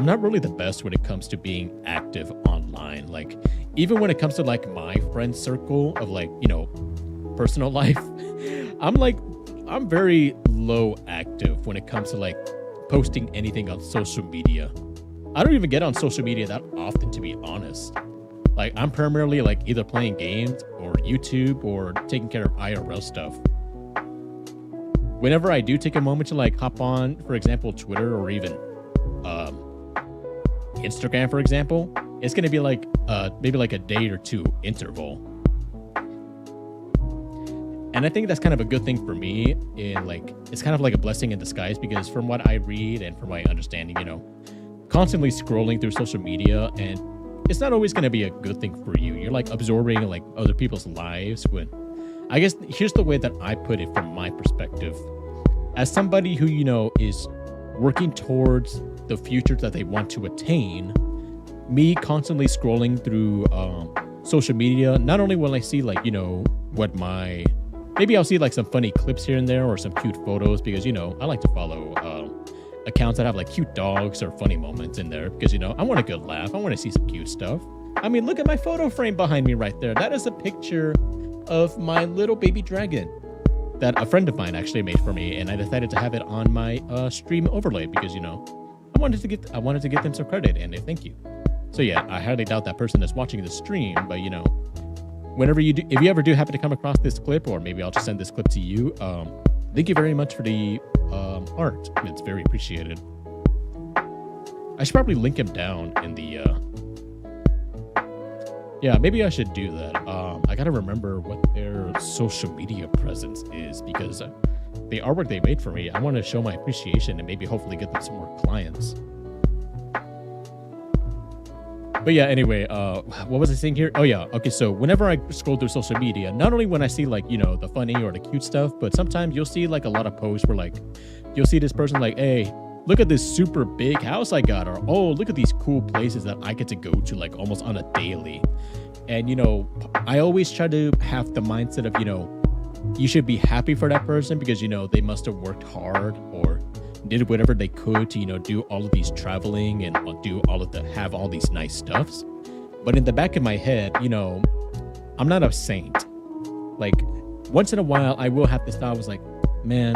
not really the best when it comes to being active online. Like, even when it comes to like my friend circle of like, you know, personal life, I'm very low active when it comes to like posting anything on social media. I don't even get on social media that often, to be honest. Like, I'm primarily like either playing games or YouTube or taking care of IRL stuff. Whenever I do take a moment to like hop on, for example, Twitter or even Instagram, for example, it's going to be like maybe like a day or two interval. And I think that's kind of a good thing for me. It's kind of like a blessing in disguise, because from what I read and from my understanding, you know, constantly scrolling through social media, and it's not always going to be a good thing for you. You're like absorbing like other people's lives. When I guess here's the way that I put it from my perspective, as somebody who, you know, is working towards the future that they want to attain, me constantly scrolling through social media, not only will I see like, you know, what my maybe I'll see like some funny clips here and there or some cute photos because, you know, I like to follow accounts that have like cute dogs or funny moments in there because, you know, I want a good laugh. I want to see some cute stuff. I mean, look at my photo frame behind me right there. That is a picture of my little baby dragon that a friend of mine actually made for me, and I decided to have it on my stream overlay because, you know, I wanted to get them some credit and a thank you. So yeah, I highly doubt that person is watching the stream, but you know, whenever you do, if you ever do happen to come across this clip, or maybe I'll just send this clip to you, thank you very much for the art. It's very appreciated. I should probably link him down in the yeah, maybe I should do that. I gotta remember what their social media presence is because the artwork they made for me, I want to show my appreciation and maybe hopefully get them some more clients. But yeah, anyway, what was I saying here? Oh yeah, okay, so whenever I scroll through social media, not only when I see like, you know, the funny or the cute stuff, but sometimes you'll see like a lot of posts where like, you'll see this person like, hey, look at this super big house I got, or oh, look at these cool places that I get to go to like almost on a daily. And, you know, I always try to have the mindset of, you know, you should be happy for that person because, you know, they must have worked hard or did whatever they could to, you know, do all of these traveling and do all of the, have all these nice stuffs. But in the back of my head, you know, I'm not a saint. Like once in a while, I will have to stop. I was like, man,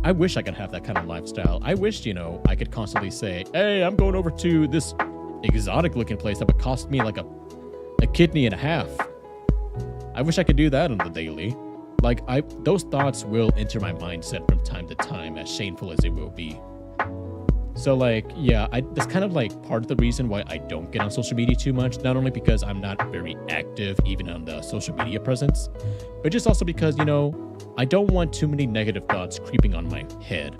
I wish I could have that kind of lifestyle. I wish, you know, I could constantly say, hey, I'm going over to this exotic looking place that would cost me like a kidney and a half. I wish I could do that on the daily. Like those thoughts will enter my mindset from time to time, as shameful as it will be. So like, yeah, that's kind of like part of the reason why I don't get on social media too much. Not only because I'm not very active even on the social media presence, but just also because, you know, I don't want too many negative thoughts creeping on my head.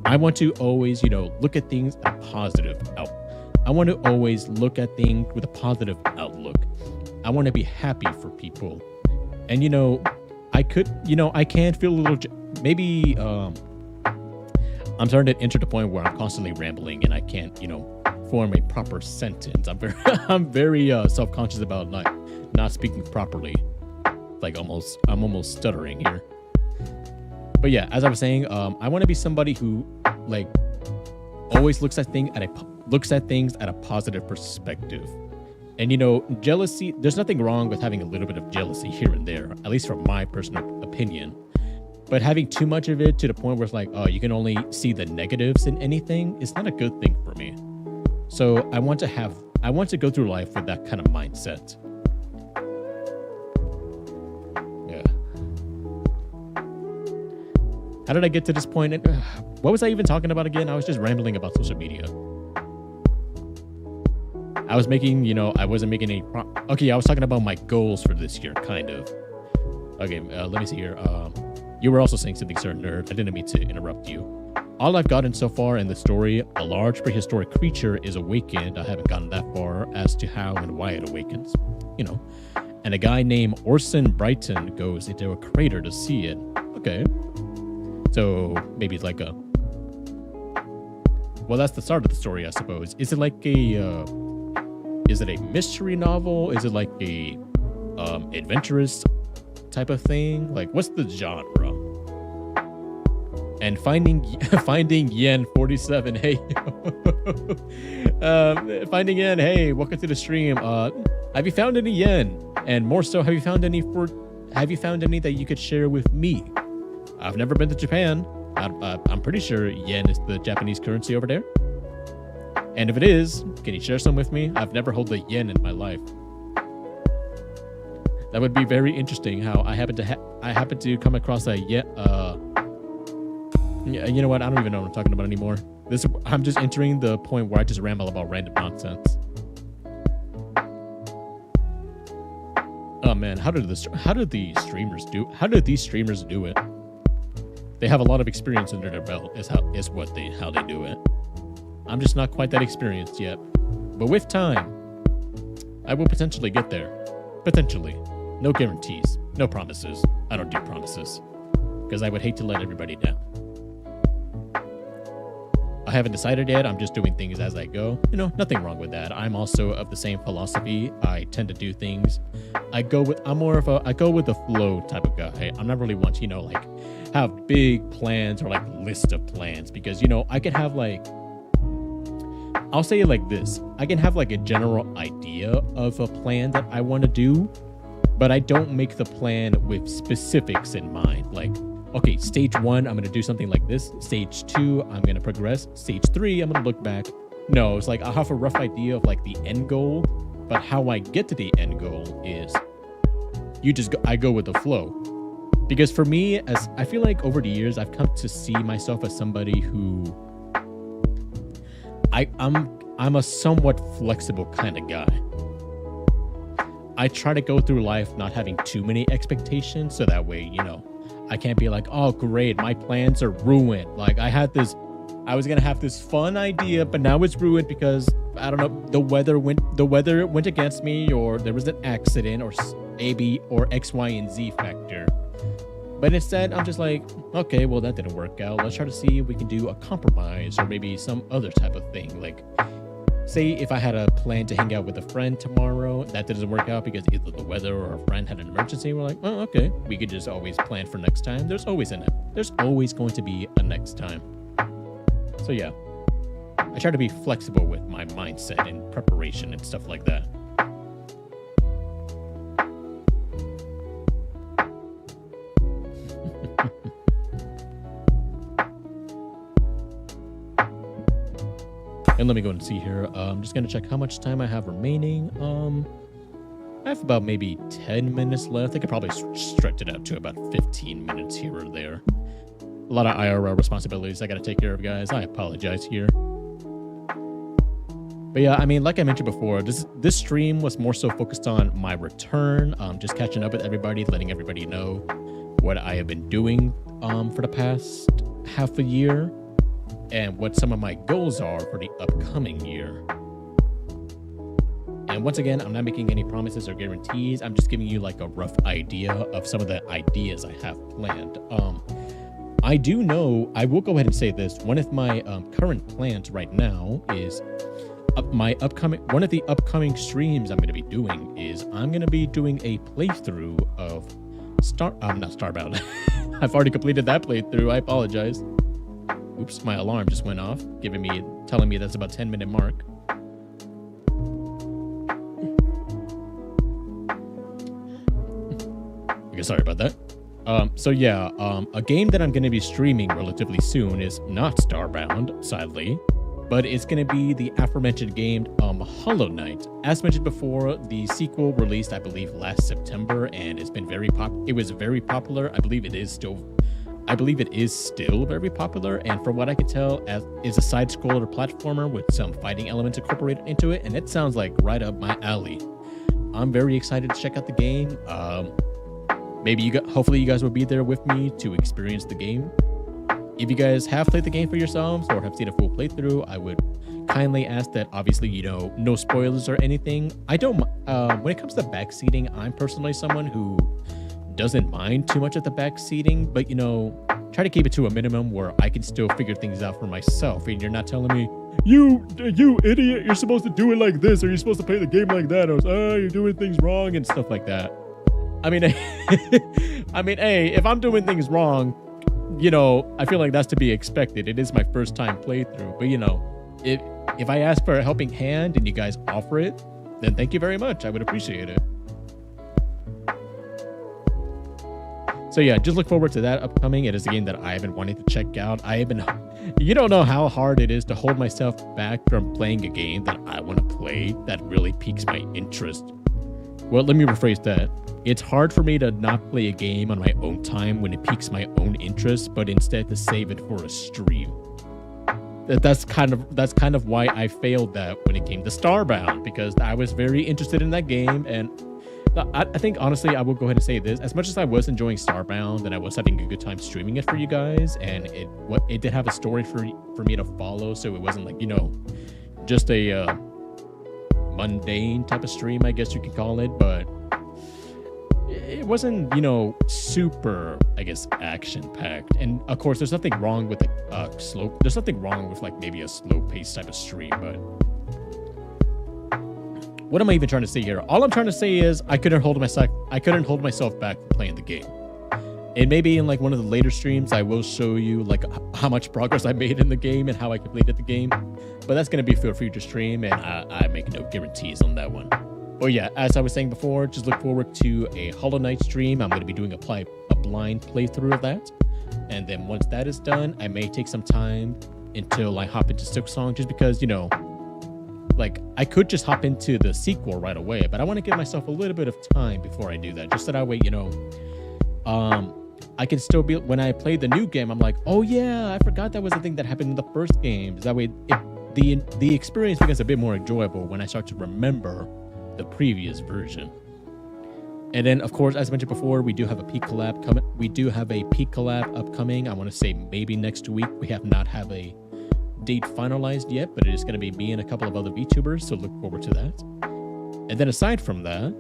I want to always, you know, look at things at a positive outlook. I want to always look at things with a positive outlook. I want to be happy for people. And, you know, I can feel a little, maybe I'm starting to enter the point where I'm constantly rambling and I can't, you know, form a proper sentence. I'm very self-conscious about not speaking properly. Like I'm almost stuttering here. But yeah, as I was saying, I want to be somebody who like always looks at things at a positive perspective. And, you know, jealousy, there's nothing wrong with having a little bit of jealousy here and there, at least from my personal opinion. But having too much of it to the point where it's like, oh, you can only see the negatives in anything is not a good thing for me. So I want to go through life with that kind of mindset. Yeah. How did I get to this point? What was I even talking about again? I was just rambling about social media. I was making, you know, I wasn't making any. Okay, I was talking about my goals for this year, kind of. Okay, let me see here. You were also saying something, Sir Nerd. I didn't mean to interrupt you. All I've gotten so far in the story, a large prehistoric creature is awakened. I haven't gotten that far as to how and why it awakens, you know. And a guy named Orson Brighton goes into a crater to see it. Okay. So maybe it's like a. Well, that's the start of the story, I suppose. Is it like a? Is it a mystery novel? Is it like a adventurous type of thing? Like, what's the genre? And finding Yen 47. Hey, finding Yen. Hey, welcome to the stream. Have you found any Yen? And more so, have you found any that you could share with me? I've never been to Japan. I'm pretty sure Yen is the Japanese currency over there. And if it is, can you share some with me? I've never held a yen in my life. That would be very interesting. How I happen to come across a yen. You know what? I don't even know what I'm talking about anymore. I'm just entering the point where I just ramble about random nonsense. Oh man, how do these streamers do it? They have a lot of experience under their belt. How they do it. I'm just not quite that experienced yet. But with time, I will potentially get there. Potentially. No guarantees. No promises. I don't do promises. Because I would hate to let everybody down. I haven't decided yet. I'm just doing things as I go. You know, nothing wrong with that. I'm also of the same philosophy. I tend to do things I'm more of a I go with the flow type of guy. I'm not really one to, like have big plans or like list of plans, because I can have like, I'll say it like this. I can have like a general idea of a plan that I want to do, but I don't make the plan with specifics in mind. Like, okay, stage 1, I'm going to do something like this. Stage 2, I'm going to progress. Stage 3, I'm going to look back. No, it's like I'll have a rough idea of like the end goal, but how I get to the end goal is I go with the flow. Because for me, as I feel like over the years, I've come to see myself as somebody who I'm a somewhat flexible kind of guy. I try to go through life not having too many expectations, so that way, I can't be like, oh great, my plans are ruined. Like I was gonna have this fun idea, but now it's ruined because I don't know, the weather went against me, or there was an accident, or A, or X, Y, and Z factor. But instead, I'm just like, okay, well, that didn't work out. Let's try to see if we can do a compromise or maybe some other type of thing. Like, say if I had a plan to hang out with a friend tomorrow, that doesn't work out because either the weather or a friend had an emergency. We're like, oh, okay, we could just always plan for next time. There's always going to be a next time. So yeah, I try to be flexible with my mindset and preparation and stuff like that. And let me go and see here. I'm just going to check how much time I have remaining. I have about maybe 10 minutes left. I could probably stretch it out to about 15 minutes here or there. A lot of IRL responsibilities I got to take care of, guys. I apologize here. But yeah, I mean, like I mentioned before, this stream was more so focused on my return. Just catching up with everybody, letting everybody know what I have been doing for the past half a year, and what some of my goals are for the upcoming year. And once again, I'm not making any promises or guarantees. I'm just giving you like a rough idea of some of the ideas I have planned. I do know, I will go ahead and say this. One of my current plans right now is one of the upcoming streams I'm going to be doing is I'm going to be doing a playthrough of not Starbound. I've already completed that playthrough. I apologize. Oops, my alarm just went off, telling me that's about 10-minute mark. Okay, sorry about that. So yeah, a game that I'm going to be streaming relatively soon is not Starbound, sadly, but it's going to be the aforementioned game Hollow Knight. As mentioned before, the sequel released, I believe, last September, and it's been it was very popular. I believe it is still very popular, and from what I could tell, is a side-scroller platformer with some fighting elements incorporated into it, and it sounds like right up my alley. I'm very excited to check out the game. Hopefully you guys will be there with me to experience the game. If you guys have played the game for yourselves or have seen a full playthrough, I would kindly ask that, obviously, no spoilers or anything. I don't, when it comes to backseating, I'm personally someone who doesn't mind too much of the backseating, but try to keep it to a minimum where I can still figure things out for myself, and you're not telling me, you idiot, you're supposed to do it like this, or you're supposed to play the game like that, or you're doing things wrong and stuff like that. I mean, hey, if I'm doing things wrong, I feel like that's to be expected. It is my first time playthrough, but if I ask for a helping hand and you guys offer it, then thank you very much. I would appreciate it. So yeah, just look forward to that upcoming. It is a game that I have been wanting to check out. You don't know how hard it is to hold myself back from playing a game that I want to play that really piques my interest. Well, let me rephrase that. It's hard for me to not play a game on my own time when it piques my own interest, but instead to save it for a stream. That's kind of why I failed that when it came to Starbound, because I was very interested in that game, and I think, honestly, I will go ahead and say this. As much as I was enjoying Starbound and I was having a good time streaming it for you guys, and it did have a story for me to follow, so it wasn't like, just a mundane type of stream, I guess you could call it, but it wasn't, super, I guess, action-packed. And, of course, there's nothing wrong with there's nothing wrong with, like, maybe a slow-paced type of stream, but what am I even trying to say here? All I'm trying to say is I couldn't hold myself back from playing the game. And maybe in like one of the later streams, I will show you like how much progress I made in the game and how I completed the game. But that's going to be for a future stream, and I make no guarantees on that one. But yeah, as I was saying before, just look forward to a Hollow Knight stream. I'm going to be doing a blind playthrough of that. And then once that is done, I may take some time until I hop into Silksong, just because, you know, like I could just hop into the sequel right away, but I want to give myself a little bit of time before I do that, just so that way, you know, I can still be, when I play the new game, I'm like, oh yeah, I forgot that was the thing that happened in the first game. That way the experience becomes a bit more enjoyable when I start to remember the previous version. And then, of course, as I mentioned before, we do have a peak collab coming. We do have a peak collab upcoming. I want to say maybe next week. We have not have a date finalized yet, but it is going to be me and a couple of other VTubers, so look forward to that. And then aside from that,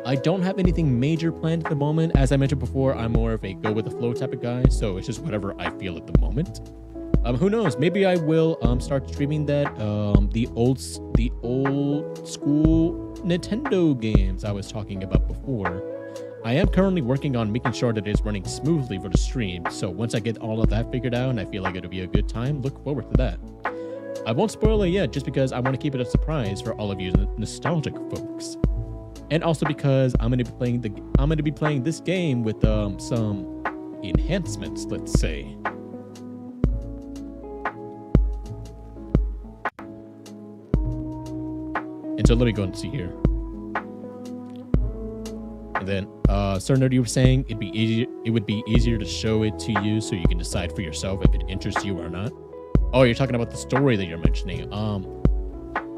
I don't have anything major planned at the moment. As I mentioned before, I'm more of a go with the flow type of guy, so it's just whatever I feel at the moment. Who knows? Maybe I will start streaming that the old school Nintendo games I was talking about before. I am currently working on making sure that it's running smoothly for the stream. So once I get all of that figured out and I feel like it'll be a good time, look forward to that. I won't spoil it yet, just because I want to keep it a surprise for all of you nostalgic folks. And also because I'm going to be playing this game with some enhancements, let's say. And so let me go and see here. And then, Sir Nerd, you were saying it would be easier to show it to you so you can decide for yourself if it interests you or not. Oh, you're talking about the story that you're mentioning.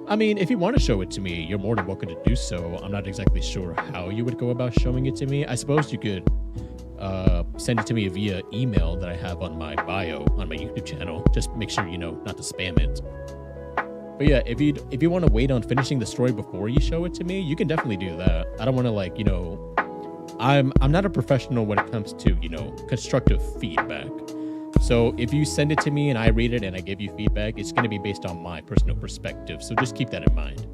I mean, if you want to show it to me, you're more than welcome to do so. I'm not exactly sure how you would go about showing it to me. I suppose you could send it to me via email that I have on my bio on my YouTube channel. Just make sure you know not to spam it. But yeah, if you want to wait on finishing the story before you show it to me, you can definitely do that. I don't want to, like, you know, I'm not a professional when it comes to, you know, constructive feedback. So if you send it to me and I read it and I give you feedback, it's going to be based on my personal perspective. So just keep that in mind.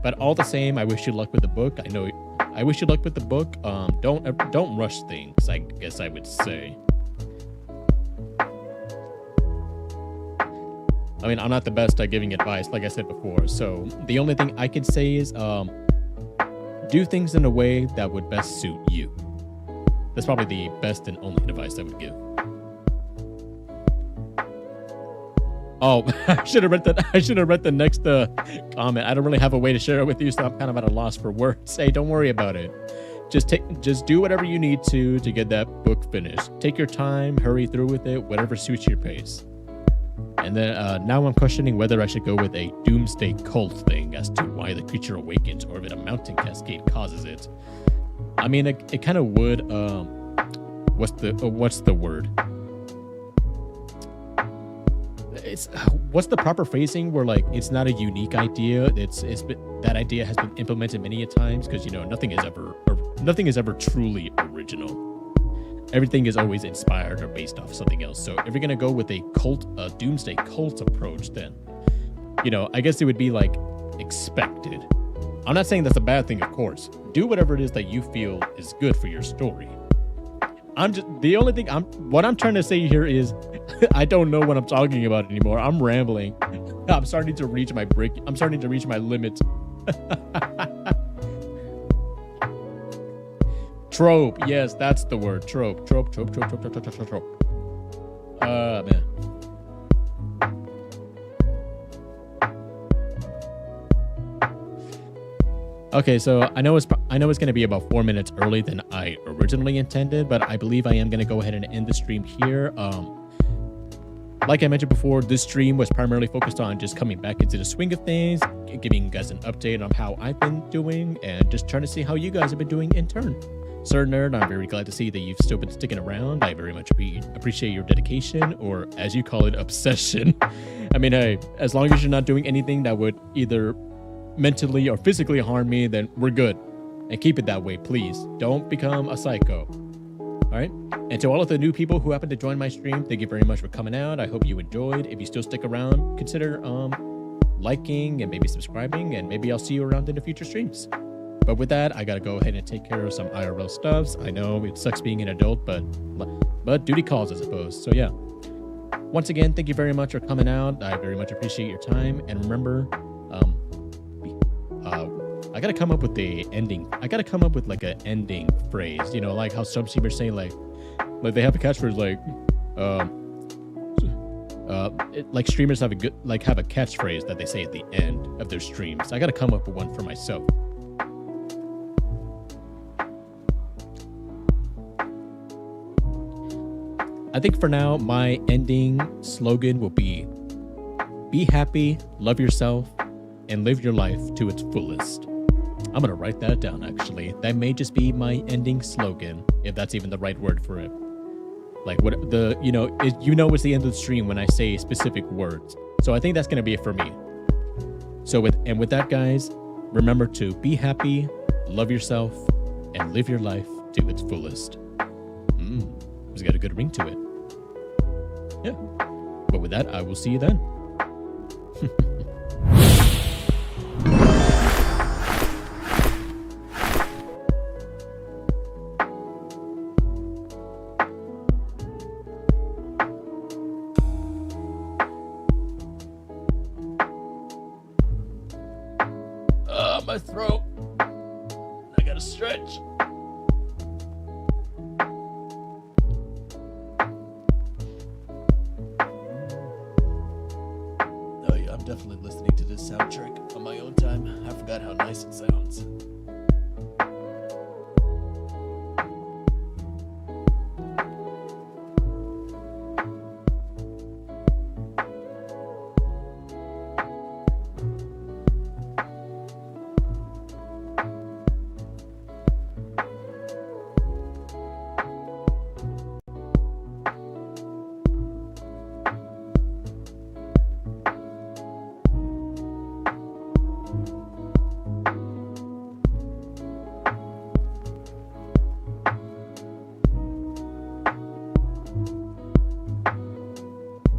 But all the same, I wish you luck with the book. I wish you luck with the book. Don't rush things, I guess I would say. I mean, I'm not the best at giving advice, like I said before. So the only thing I can say is do things in a way that would best suit you. That's probably the best and only advice I would give. Oh, I should have read the next comment. I don't really have a way to share it with you, so I'm kind of at a loss for words. Hey, don't worry about it. Just do whatever you need to get that book finished. Take your time, hurry through with it, whatever suits your pace. And then now I'm questioning whether I should go with a doomsday cult thing as to why the creature awakens, or if a mountain cascade causes it. I mean, it kind of would. What's the word? What's the proper phrasing where, like, it's not a unique idea? That idea has been implemented many a times, because, you know, nothing is ever truly original. Everything is always inspired or based off something else. So if you're gonna go with a doomsday cult approach, then, you know, I guess it would be like expected. I'm not saying that's a bad thing, of course. Do whatever it is that you feel is good for your story. What I'm trying to say here is I don't know what I'm talking about anymore. I'm rambling. I'm starting to reach my limit. Trope, yes, that's the word. Trope. Man. Okay, so I know it's going to be about 4 minutes early than I originally intended, but I believe I am going to go ahead and end the stream here. Like I mentioned before, this stream was primarily focused on just coming back into the swing of things, giving you guys an update on how I've been doing, and just trying to see how you guys have been doing in turn. Sir Nerd, I'm very glad to see that you've still been sticking around. I very much appreciate your dedication, or as you call it, obsession. I mean, hey, as long as you're not doing anything that would either mentally or physically harm me, then we're good. And keep it that way, please. Don't become a psycho. All right? And to all of the new people who happen to join my stream, thank you very much for coming out. I hope you enjoyed. If you still stick around, consider liking and maybe subscribing, and maybe I'll see you around in the future streams. But with that, I gotta go ahead and take care of some IRL stuffs. I know it sucks being an adult, but duty calls, I suppose. So yeah. Once again, thank you very much for coming out. I very much appreciate your time. And remember, I gotta come up with the ending. I gotta come up with like an ending phrase. You know, like how some streamers say like they have a catchphrase like streamers have a catchphrase that they say at the end of their streams. I gotta come up with one for myself. I think for now, my ending slogan will be happy, love yourself, and live your life to its fullest. I'm going to write that down, actually. That may just be my ending slogan, if that's even the right word for it. Like, it's the end of the stream when I say specific words. So I think that's going to be it for me. So with that, guys, remember to be happy, love yourself, and live your life to its fullest. It's got a good ring to it. Yeah. But with that, I will see you then. My throat. I gotta stretch. Oh yeah, I'm definitely listening to this soundtrack on my own time. I forgot how nice it sounds.